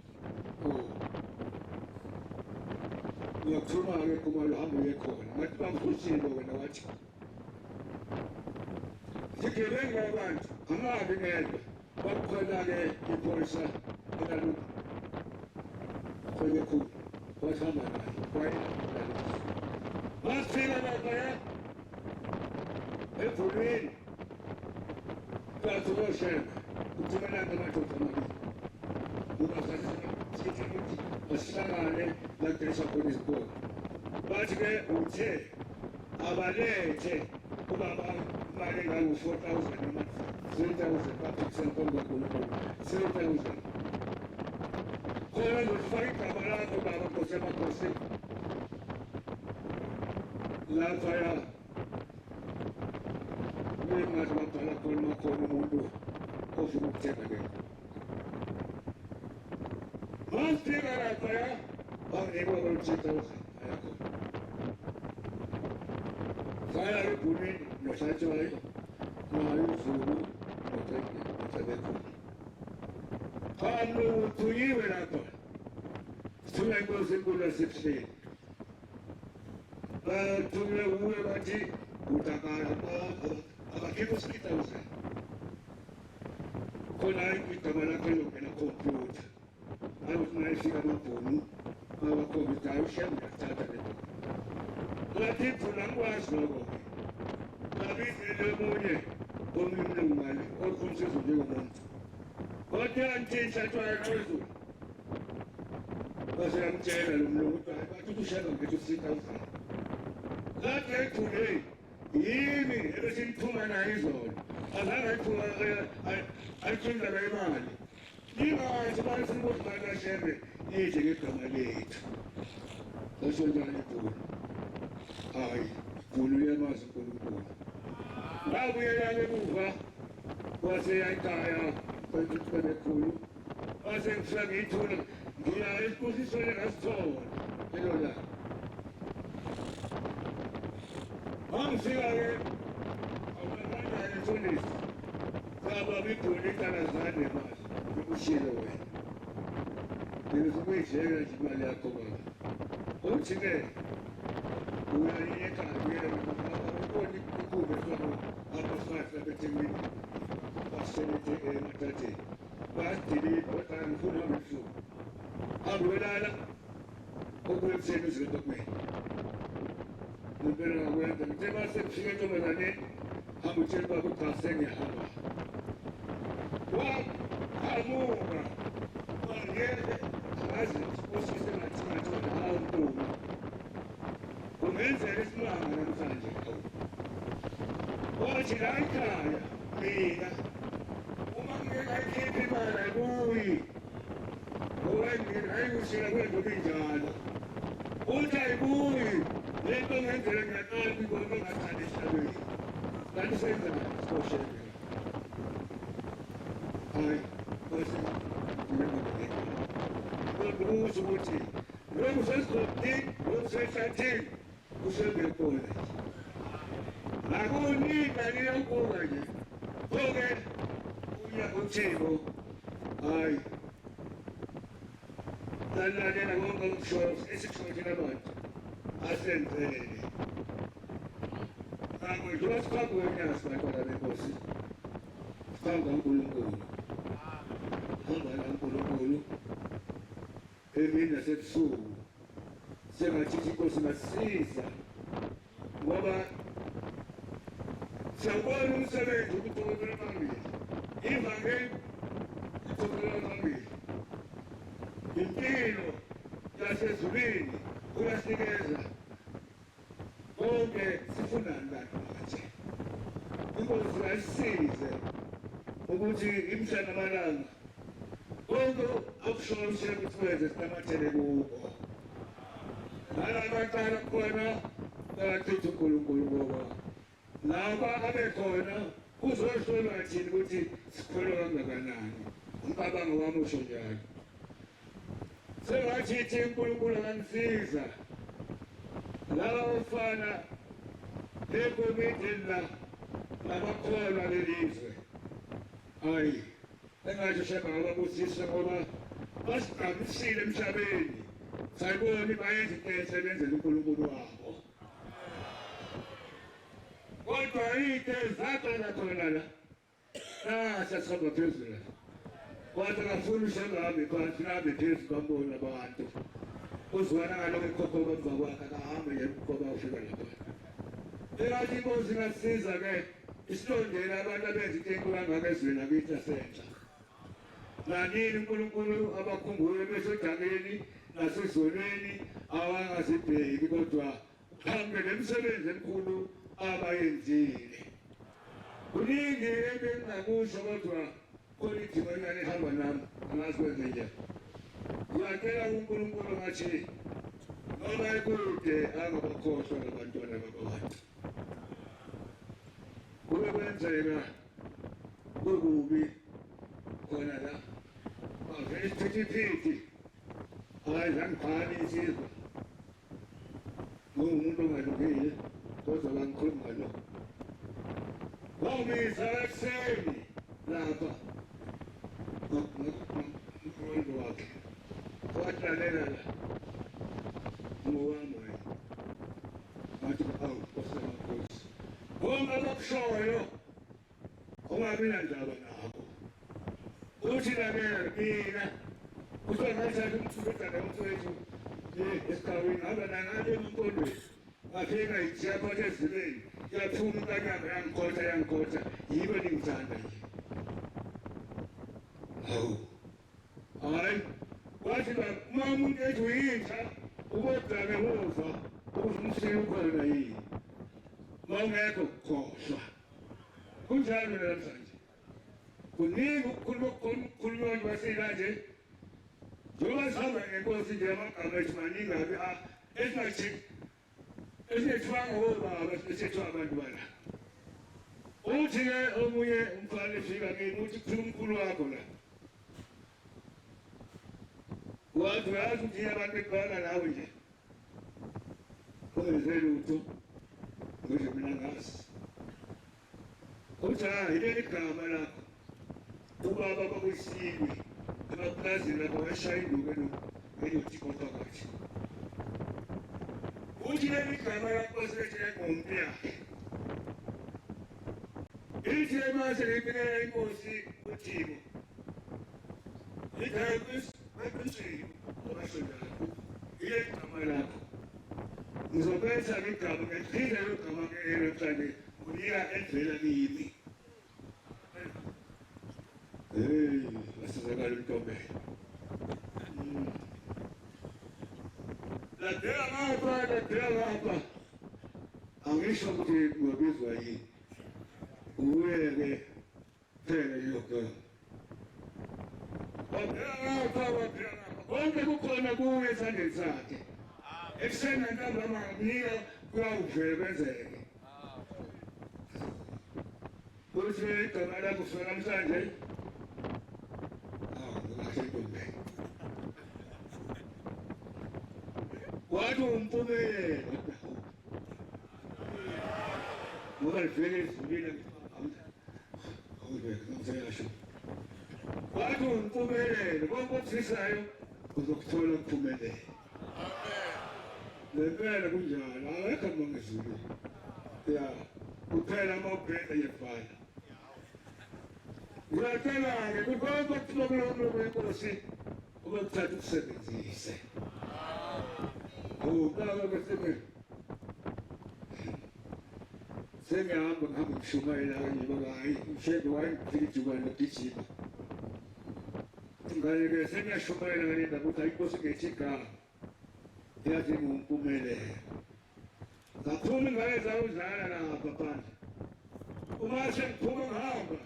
ngiyakuthuma-ke Khumalo hambe uye khona ngathi bangifutshile wena wathi sigebengu abantu angabi ngedwa bakukhona-ke iphoyisa elaluphi kwebekhulu wathamba naye masifika laphaya evulweni kathi uShembe uthumelanga amadoda amabili ungasasithi asihlangane lakudayiswa khona izikolo bathi-ke uthe abalethe ubaba imali engango-4,000 noma 3,000 baphikisana phambi kaNkulunkulu 3,000 khona ngizofaka igama lakho baba nkosi emakhosini laphaya ngathi babhala khona makhona umuntu ofuna ukuthenga ke masifika laphaya banginikwa kolu-3,000 ayakhona saya ebhunini nohlatshwayo nayo uZulu noThebekhulu phambi uthunyiwe lapha bathula inkosi enkulu yasebuhleni bathule uwe bathi utakala abakhipha u-3,000 khona igama lakho elongena khompyutha ayothi nayifika amabhunu abakhompyutha hayi ushembe yathatha le nto ngathi phula ngikwazi lokho-ke ngabizile omunye omnumali okhomsizo njengomuntu kodwa yantisha athiwa yaxezulu base yamtshela lo mlungu ukuthi hayi bathi uthi ushembe ngethu 3,000 ngathi ayithule yimi ebesimthuma nayo izolo azange ayithumela imali ingathi manje sinibuthi mali kaShembe ije ngegama lethu asho njani ibhulu hayi ibhulu uyamazi uNkulunkulu ngabuyela emuva waseyayikhaya bekhulu base ngifika ngiyithula ngiya esibusisweni ngasithola elo la mangifika-ke awunakanjani Mfundisi ngaba ibhulu ikalazane manje ukushilo wena ngizokuyijeka nje imali yakho baba uthi-ke uyayeka ubona ikube sona abafati abeThekwini basebenze eMathateni basidiliva kodwa ngifuna uhambe ebusuku ambulala okuya ekuseni uzikwento kumina ngempela ngakwenza ngithe mase kufika entombazaneni hamba utshela ubaba ukuthi cha sengiyahamba wahamuka wangeke angazi usise ngathi hawu ntombi kungenzeka isimanga namhlanje wathi la ekhaya mina uma ngike ngayikhipha imali ayibuyi ngoba ngingayikushila kwento kunjalo uthi ayibuyi lento ngenzeka ngiyaqala ibona ongathanda esihlabeni kanti senzani sikoshele hayi bese ngokubuza ukuthi lokhu sesidodini lokhu sehlathini ushembe khona akunika niyakubuka nje pho-ke uya uthixo hayi lalalela konke esikushoyo thina bantu asenzele njengoba siphambi kwenyasi bantwana benkosi siphambi kaNkulunkulu hamba kaNkulunkulu emini nasebusuku sengathithi inkosi masisiza ngoba siyawubona umsebenzi ukuthokela phambili ivangeli ithokela phambili impilo yasezulwini uyasinikeza konke sifunani bantu manje inkosi ayisize ukuthi imhla namalanga konke akushoyo uShembe sikwenze sinamathele kuko nalabaqala khona bayacithi uNkulunkulu ngoba laba abekhona kuzohlolwa thina ukuthi sikholwa kangakanani umcabango wami usho njalo sengathi uNkulunkulu angangisiza laba bafana ekomidini la nabakholwa lelizwe hayi engathi uShembe ngababusisa ngoba basigqamisile emhlabeni sayibona bayenza into esebenzela uNkulunkulu wabo kodwa into ezaqala khona la sasihamba phezulu kwathi ngafuna uShembe ahambe phansi nahambe phezulu bambona abantu uzwana ngalokho ekhokhoba emva kwakhe akahambe yena ukhoba ufika lapha engathi inkosi ingasiza-ke isilondela abantu abenza into enkulu kangaka ezweni lakithi lasentsha nanini uNkulunkulu abakhumbule besodakeni nasezonweni awangazibheki kodwa uhambe nemisebenzi emikhulu abayenzile kuningi ebengingakusho kodwa khona idima encane ehamba nami angazi kwenze nje ngiyacela uNkulunkulu ngathi noma ekude angabakhohlwa labantwana babantu kube kwenzeka kukubi khona la bavele isiphithiphithi hayi zangiphani insizwa ngumuntu ongalungile kodwa bangikhuluma ngalo wangisa ekuseni lapha umfundo wakhe wathi lalela la ngowami wena wathi awu Nkosi wonke abakushoyo ungabi nandaba nabo uthi lalela mina kuthiwa ngathatha umthubedana womfowethu esigabeni ngaba nangabe emqondweni ngafika ijaphatha ezibeni yaphuma inkanyamba yangikhotha yibo ningithanda nje hawu hayi wathi uma umuntu ethi uyinja ubodake uva ukuthi umsile ukhona yini uma ungekho khohlwa kunjalo namhlanje kuningi ukukhulunywa basila nje njengoba sihamba ngenkosi nje amagama ethu maningi abi esinethwanga obaba esithethiwa abantu bala uthi-ke omunye umfana efika kimi uthi kuphila umkhulu wakho la wathi uyazi ukuthi abantu ekubhala nawe nje ungenze lutho ngisho mina ngazi uthi yileli gama lakho ubaba bakuyisini emapulazini lapho washaya induku eyothikotha kathi uthi leli gama lakho selethe ngompi yakhe ithi emase ngibinela inkosi uThimo ithi Bekunzima abashondayo ile gama lakho ngizobetha igama ngiphinde igama namhlanje unika endlela kimi asizakala intombe ladela ngapha angisho ukuthi ngobizwa yini uweke phela yoko konke kukhona kuwe esandleni sakhe ekuseni ntambama ngamnika kuyawuvela kwenzeke kuthi igama lakho kusona namhlanje kahle ntombi wathi umpumelelo ngoba livele livile ngizeyasho wathi umpumelelo konke okufisayo uzokuthola ukuphumelela ngempela kunjalo awekho mangezulu ya kuphela amabheda yefana ngiyacela-ke kukonke okuhlobulomlo kwenkosi ubekuthatha ukusebenzise sengihamba ngishumayela kanje bakayi Shembe wayengifika ijubane logijima ngake sengiyashumayela ngale ndaba ukuthi ayinkosi ngethi igama yathi ngumpumelelo ngaphuma ingane zawudlala lapha phandle uma sengiphuma ngihamba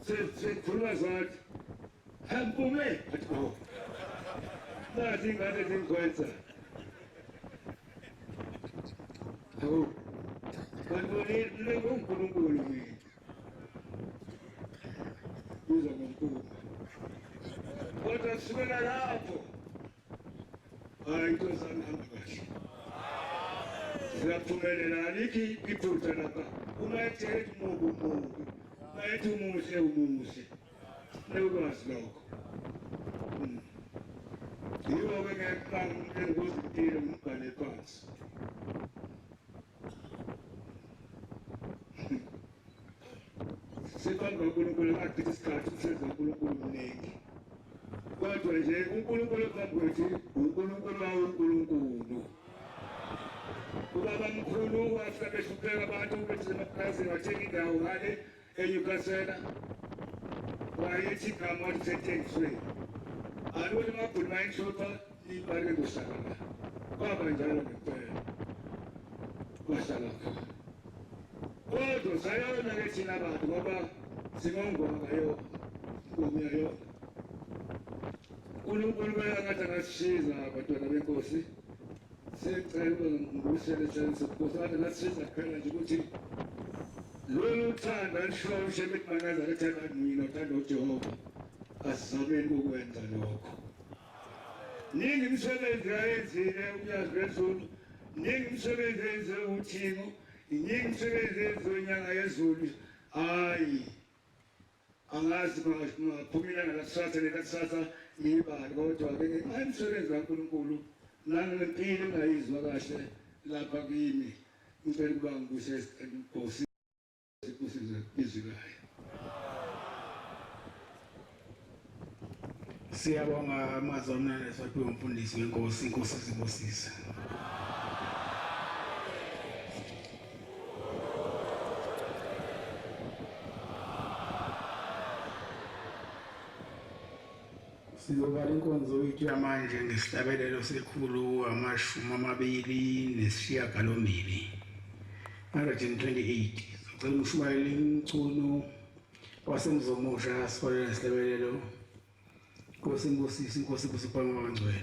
sengikhuluma zathi hampume athi awu nathi ingane zingikwenza awu kanti nguNkulunkulu mina uza ngonkulu kodwa kusukela lapho hayi into zami hamba kahle siyaphumelela alikho iphutha lapha uma ethethi umubi uma ethi umuhle nekwazi lokho yiwo-ke ngiyaqanga engozintile ngibhale phansi sephambi kaNkulunkulu ngachithi isikhathi umsebenzi kaNkulunkulu mningi kodwa nje uNkulunkulu phambi kwethu uNkulunkulu wawonkulunkulu ubaba mkhulu wafika behlupheka abantu bethi emapulazini wathenga indawo ngale eNyukasela wayethi igama wathi sethengiswe alibona amabhulu mayinhlupha libaleke kuhlala la kwaba njalo ngempela kwahlala khona kodwa sayona-ke thina bantu ngoba singongoma ngayo inkomo yayona uNkulunkulu bayangathi angasisiza abantwana benkosi sicela ngibusele senkosi ade nasisiza kuphela nje ukuthi lolu thanda lishoyo uShembe manaza lethanda mina uthanda uJehova asizameni ukwenza lokho ningi imisebenzi ayenzile umnyazi wezulu ningi imisebenzi eyenziwe uThimo iningi imisebenzi eyenziwe inyanga yezulu hayi angazi kungaphumela ngakusasa ngibani kodwa-ke ayimsebenzi kaNkulunkulu nangempilo engayizwa kahle lapha kimi ngicela ukuba ngibuse inkosi izwikayo. Siyabonga amazwi amnandi esiwaphiwe umfundisi wenkosi, inkosi izibusise. Sizovala inkonzo yethu yamanje ngesihlabelelo sekhulu 28. 128. Sicela umshumayeli umculo wasemzomusha asifolele ngesihlabelelo. Inkosi imbusise, inkosi ibusiphamwe kangcwele.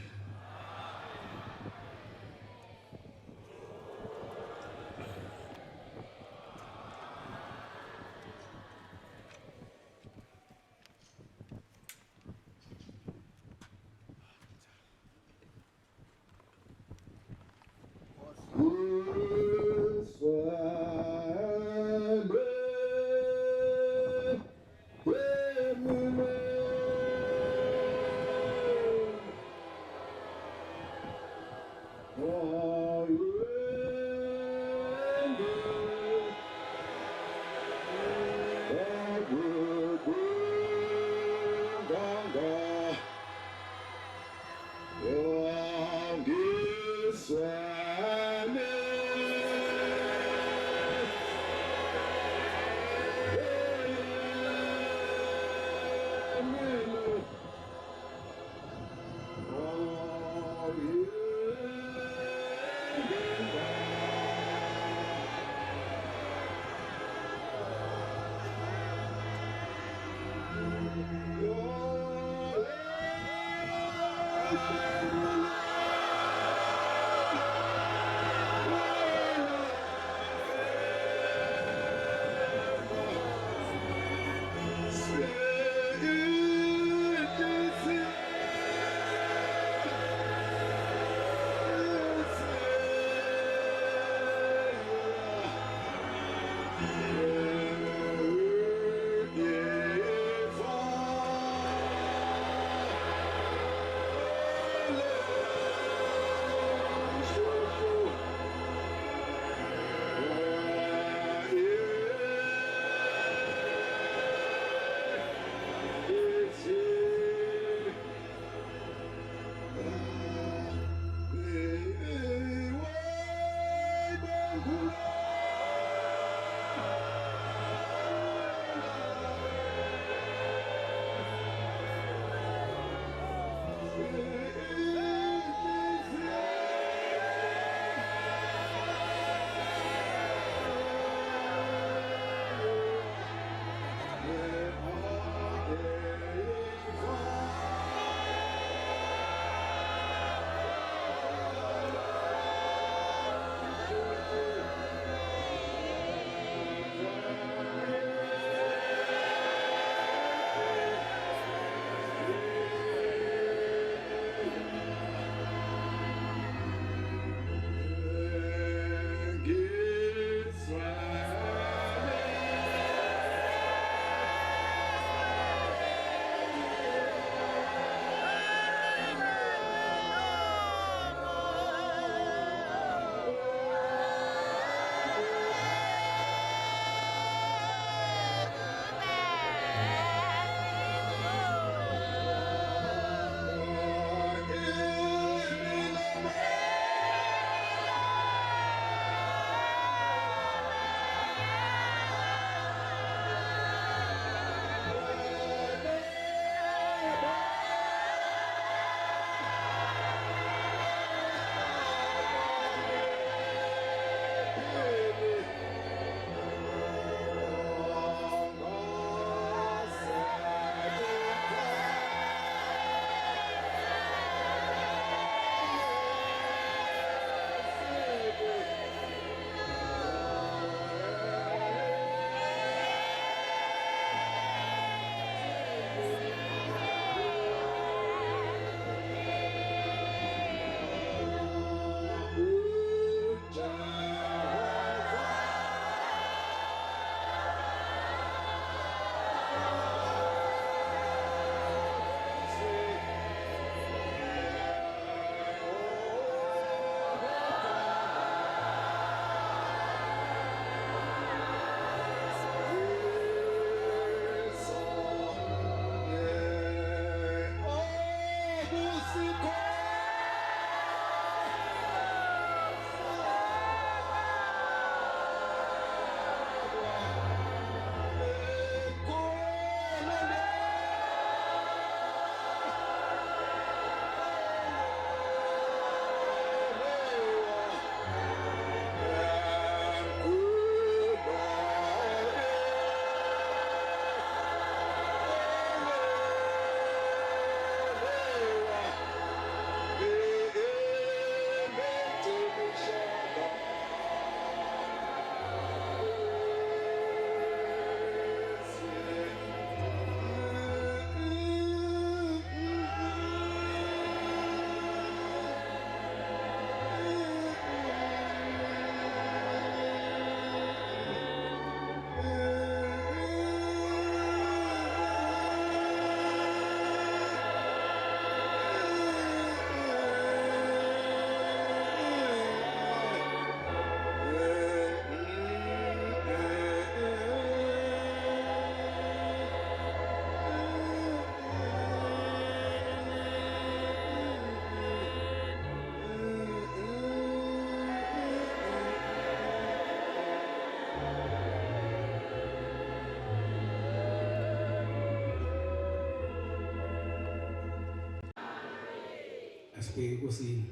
sibheke enkosini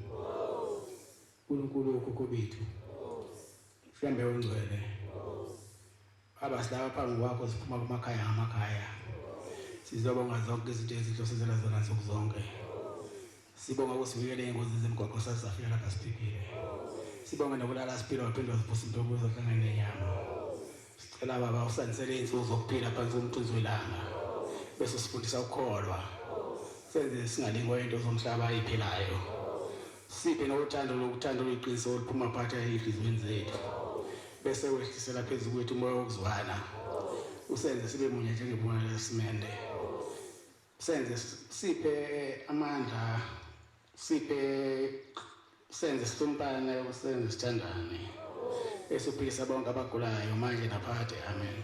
uNkulunkulu ukhokho bethu Shembe ongcwele abasilapha phambi kwakho siphuma kumakhaya ngamakhaya sizobonga zonke izinto ezihlosezela zona zonke sibonga ukusivikela ingozi zemigwaqo sasafika lapha siphephile sibonga nokulala siphila waphinde wasiphusa into okuzohlangana nenyama sicela baba usanisele insuku zokuphila phansi komthunzi welanga bese sifundisa ukukholwa senze singalingwa into zomhlaba ayiphilayo siphe nokuthanda lokuthanda oluqiniso oluphuma phakathi ezinhliziyweni zethu bese wehlisela phezulu kwethu umoya wokuzwana usenze sibe munye njengebona lesimende senze siphe amandla senze sihloniphane senze sithandane esuphilisa bonke abagulayo manje naphakade amen.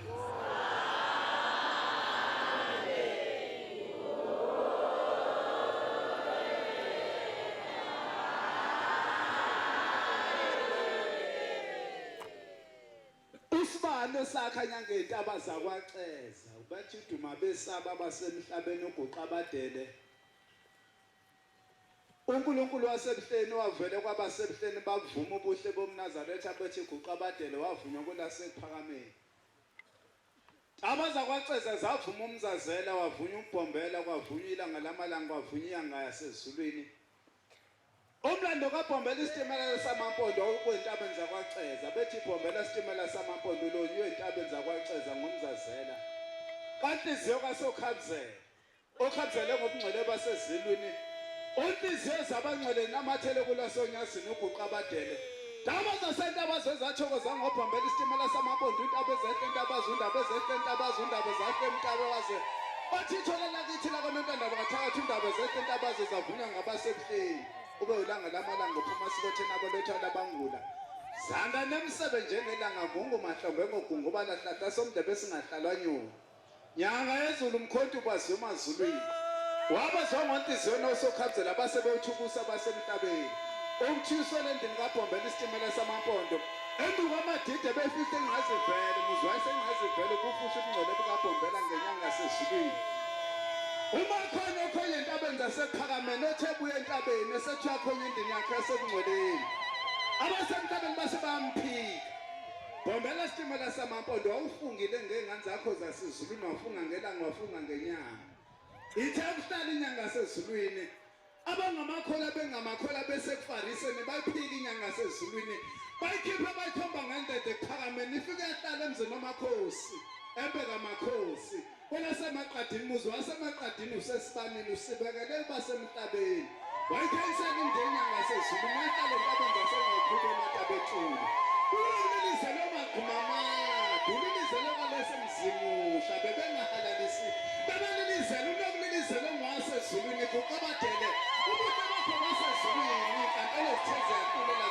Isibane sakhanya ngentaba zakwaXeza bathi uduma besaba basemhlabeni uguqabadele uNkulunkulu wasemhleni wavele kwabasemhleni bavuma ubuhle bomNazaretha abethi guqabadele wavunywa kulasekuphakameni abazakwaXeza zavuma umzazela wavunywa ukubhombela kwavunywa ilanga lamalanga wavunywa inyanga yasezulwini umlando kabhombela isitimela samampondo okwentabeni zakwaXeza bethi ibhombela isitimela samampondo lonywe entabeni zakwaXeza ngomzazela kanhliziyo kasokhabzela okhabzele ngobungcwele basezilwini unhliziyo zabangcwele namathele kulasonyazini uguqabadele daba zasentaba zezathokoza ngobhombela isitimela samampondo intaba ezehle intaba zundaba ezehle intaba zundaba zahle intaba waze bathi ithola lakithi lakonontandaba kathakathi indaba ezehle intaba zezavunywa ngabasemhleni ube ulanga lamalanga uphuma sibothena abalethana bangula zanda nemsebe njengelanga ngungu mahlombe ngogungu balahlahla somdebe singahlalwa nyoni nyanga yezulu umkhonto ubaziyo emazulwini wabazwa ngonhliziyo nosokhabzela basebewuthukusa basemhlabeni umthiso lendini kabhombela isitimela samampondo enduka amadide befihle engazivele muzwa esengazivele kufuhle ubungcwele bukabhombela ngenyanga yasezulwini uma khona entabeni zasekuphakameni ethebuye entabeni esethi yakhona indini yakhe yasekungcweleni abasemhlabeni base bamphika bhombela isitimela samampondo wawufungile ngengane zakho zasezulwini wafunga ngelanga wafunga ngenyanga ithe kuhlala inyanga yasezulwini abangamakhola bengamakhola besekufariseni bayiphika inyanga yasezulwini bayikhipha bayikhomba ngendede kuphakameni ifike yahlala emzini wamakhosi ebeka amakhosi kwelasemaqadini muzi wasemaqadini usesibanini usibekele basemhlabeni wayikhanyisela indeni yangasezulwini wahlala entabeni zasengakhulu ematabethuni ulilizelo maqhumamade ulilizelo kwalesemzimusha bebengahalalisi bebelilizelo unokulilizelo ngwasezulwini guqabadele ubuhle bakho basezulwini inkantolo zithe ziyahlulela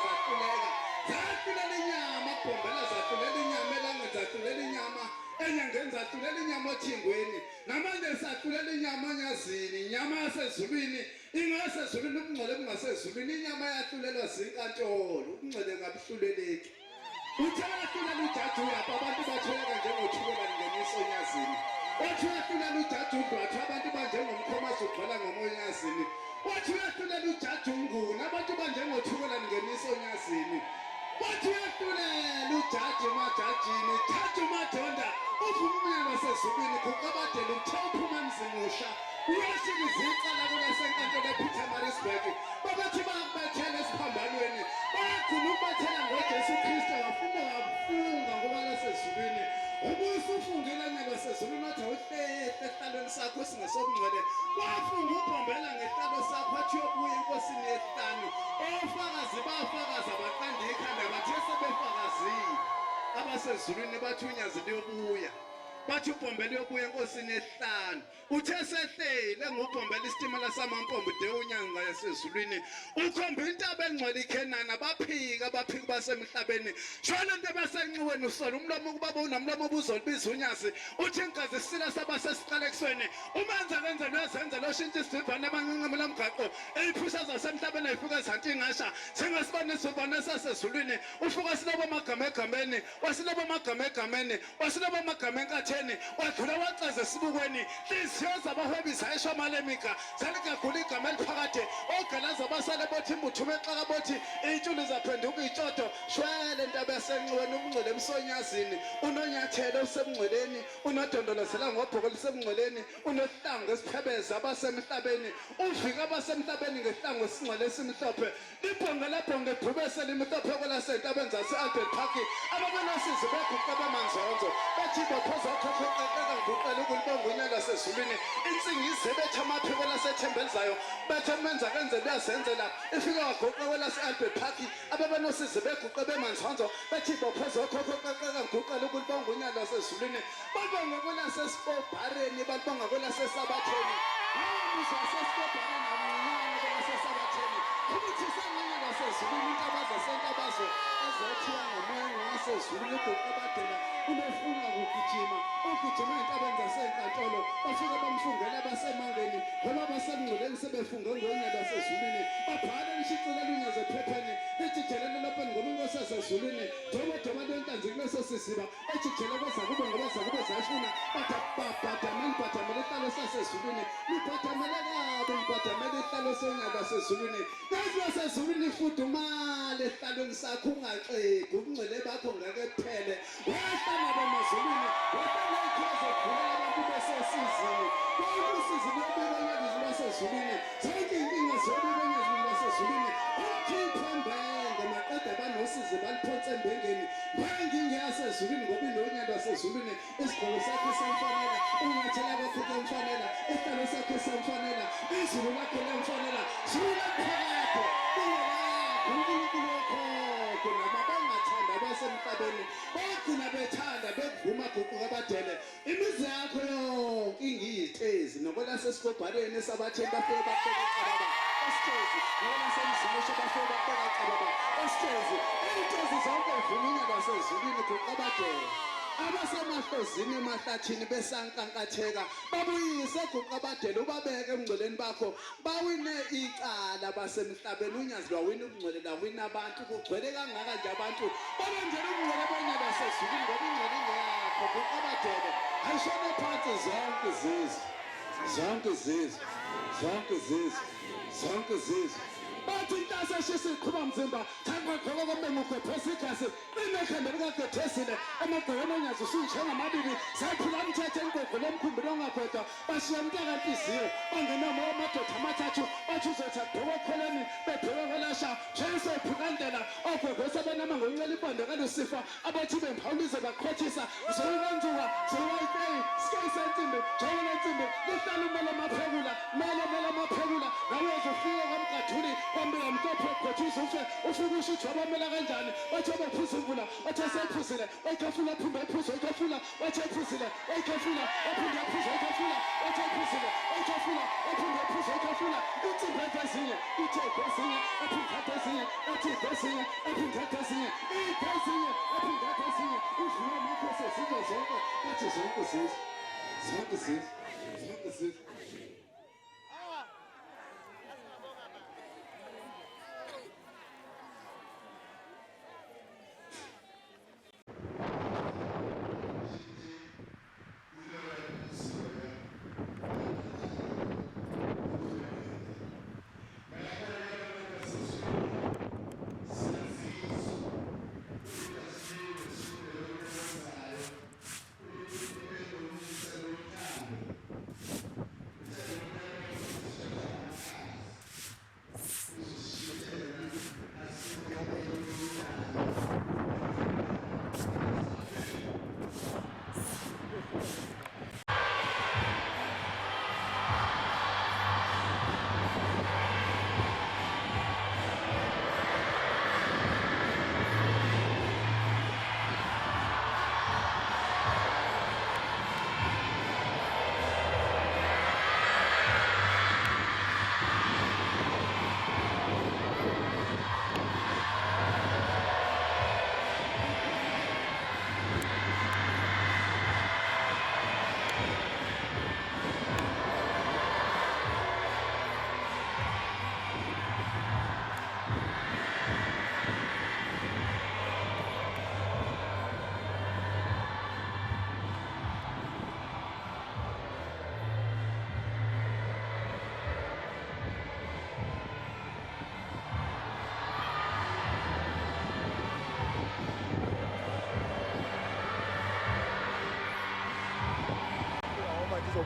zahlulela inyama kubhombela zahlulela inyama elangeni zahlulela inyama enyangeni zahlulela inyama othingweni namanje sahlulela inyama onyazini inyama yasezulwini ingasezulwini ubungcwele bungasezulwini inyama yahlulelwa zinkantolo ubungcwele ngabuhluleleki uthe yahlulela ujaji uyapha abantu bathweka njengothukela ngeniso onyazini wathi uyahlulela ujaji undwathi abantu banjengomkhomazi ugcwala ngomonyazini wathi uyahlulela ujaji umnguni abantu banjengothukela ngeniso onyazini wathi uyahlulela ujaji emajajini jaji umadonda uvuma umnyaka wasezulwini guqabadele uthe uphuma emzimusha uyashika izicala kulasenkantolo ePietermaritzburg babathi bayakubethela esiphambanweni bayagcina ukubethela ngoJesu Kristu wafunda wafunga ngoba lasezulwini ubuso ufungile nyaka sezulwini wathi awuhlehle ehlalweni sakho singesobungcwele wafunga ubhombela ngehlalo sakho athi uyobuya enkosini yehlanu ofakazi bafakaza baqanda ikhanda bathe sebefakazile abasezulwini bathi unyazi liyobuya bathi ubhombela yobuya enkosini yehlanu uthe sehlele ngubhombela isitimela samampombo de unyanga yasezulwini ukhomba intaba engcwele iKhenana baphika basemhlabeni shona into basenxiweni usola umlomo kubaba unamlomo obuzolibiza unyazi uthi ingazi sisila sabasesiqalekisweni umenza kenze nezenze loshintsha isivivane abanqinqemela mgaqo eyiphusa zasemhlabeni ayifika zanti ngasha sengasibane sivane sasezulwini ufuka siloba amagama egameni wasiloba amagama egameni wasiloba amagama enkatheni esibukweni wadlula waceza esibukweni inhliziyo zabahwebisa eshomalemika zaligagula igama eliphakade ogalaza basale bothi imbuthume exaka bothi iy'tshulu zaphenduka iy'tshodo shwele ntaba yasenxiweni umngcwele emsonyazini unonyathelo usemngcweleni unodondolozela ngobhoko lisemngcweleni unohlangu esiphebeza abasemhlabeni uvika abasemhlabeni ngehlangu esingcwele esimhlophe libhonge labhonge bhubese limhlophe kwelasentabeni zase-albert park ababenosizi beguqa bemanzonzo bathi baphoza okhokhoqeqeka nguqela ukulibonga unyaka sezulwini insingize betha amaphiko lasethembelizayo bethe menza kenze luyazenzela ifike waguqa kwelase-albert park ababenosizi beguqe bemanzonzo bethi baphoza okhokhoqeqeka nguqela ukulibonga unyaka sezulwini balibonga kwelasesibobhareni balibonga kwelasesabatheni musasesibobhareni amunyane kwelasesabatheni ukuthi senganyaka sezulwini intabazo sentabazo ezothiwa ngomoya ngasezulwini uguqabadela unofunga kugijima ugijima ey'ntabeni zasenkantolo bafike bamfungela abasemangeni ngoba basemngcweleni sebefunge ngonyaka wasezulwini babhala lishicilelo unyaze ephepheni ejijelele lopeni ngoba inkosi yasezulwini dobodoba lwentanzi kuleso siziba ejijele kwezakube ngoba zakube zayifuna babhadamele ihlalo sasezulwini libhadamele kabi libhadamele ihlalo sonyaka wasezulwini yazi wasezulwini ifudumale ehlalweni sakho ungaxegi ubungcwele bakho ngeke kuphele wahlala bemazulwini wahlala ikhoze khulala abantu besesizini konke usizi lobibonyakizwi lwasezulwini zonke iy'nkinga zobibonyakizwi lwasezulwini umkhipha mbenge maqeda banosizi baliphonse embengeni ngengingeyasezulwini ngoba inonyaka wasezulwini isigqoko sakho semfanela unyathela bakho kemfanela ihlalo sakho semfanela izulu lakho lemfanela zulu laphakade uNkulunkulu wakhokho noma bangathanda abasemhlabeni bagcina bethanda bekuvuma guquka badele imizi yakho yonke ingiyitezi nokwelasesibobhareni esabatheni bafike baqoka cababa esitezi nokwelasemizimusho bafike baqoka cababa esitezi iy'tezi zonke vuma unyaka wasezulwini guqabadele abasemahlozini emahlathini besankankatheka babuyise guqabadele ubabeke emngcweleni bakho bawine icala basemhlabeni unyazi lwawina ubungcwele lawina abantu kugcwele kangaka nje abantu babenzela ubungcwele bonyaka wasezulwini ngoba ingcwele ingeyakho guqabadele ayishone phansi zonke izizwe zonke izizwe zonke izizwe zonke izizwe bathi intasa eshisa iqhuba mzimba thangaqhoka kombengukhwephesa igazi inekhanda likagethesile emagqokweni onyazi usuyitshenga amabili sayiphula umthetho enkogolo omkhumbi longagweda bashiya mntakanhliziyo bangenamo amadoda amathathu bathi uzothi agqoka okholeni bebheke kwelasha shayisephuka ogwegwesa benama ngokuncela ibonde kalusifa abathi bemphawulize baqhothisa zoyikanzuka zoyiwayiteyi sikeyisensimbi njengelensimbi lihlala umele amaphekula mele amaphekula nawe uzofika kamgathuli kwambika mtopho ogqothuza ufe ufike usho uthi wabamela kanjani wathi wabaphuza imvula wathi waseyiphuzile wayikhafula aphinde ayiphuze wayikhafula wathi ayiphuzile wayikhafula waphinde aphuze wayikhafula wathi ayiphuzile wayikhafula waphinde aphuze wayikhafula insimbi ethu ezinye ithe ezinye aphinde athe ezinye athi ezinye aphinde athe ezinye ezinye aphinde athe ezinye uvume amakhosi ezinto zonke athi zonke izizwe zonke izizwe zonke izizwe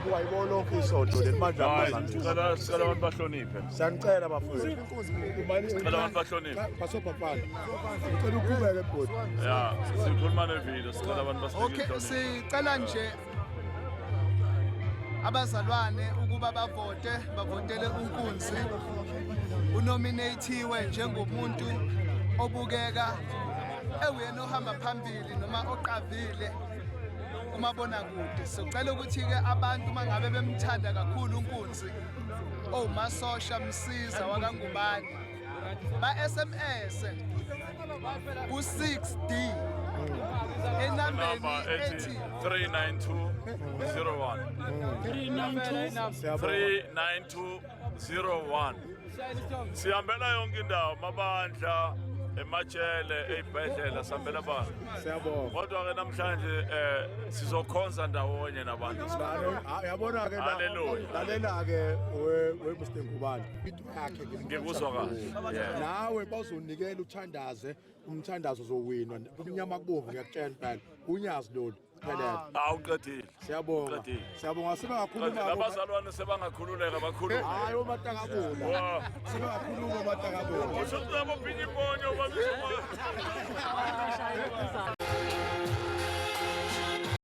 ubuka yibona lonke isonto leli manje Sicela abantu bahloniphe. siyanicela bafowethu Sicela abantu bahloniphe. basopapana ngicela uqhubeke bhuti Ya, sikhuluma nevideo, sicela abantu Okay, bahloniphe. sicela nje abazalwane ukuba bavotele uNkunzi unominatiwe njengomuntu obukeka ewuyena ohamba phambili noma oqavile umabonakude. Sicela ukuthi-ke abantu mangabe bemthanda kakhulu uNkunzi owumasosha msiza wakangubani ba-SMS ku-6D enambeni Number ethi 39201. 39201. Sihambela yonke indawo, mabandla, emajele, ey'bhedlela, sihambela abantu. siyabonga Kodwa-ke namhlanje sizokhonza ndawonye nabantu. yabona-ke Hallelujah. lalela-ke we-Mr. Ngubane into yakhe Ngikuzwa kahle. Yeah. nawe bazonikela uthandaze umthandazo uzowinwa kumnyama kubomvu ngiyakutshela impela unyazi lolu phelele Awuqedile. siyabonga Qedile. siyabonga sebengakhuluma Abazalwane sebangakhululeka bakhulume. hayi omatakabula Wow. sebengakhuluma omatakabula Usho ukuthi abaphinya imbonyo babizwa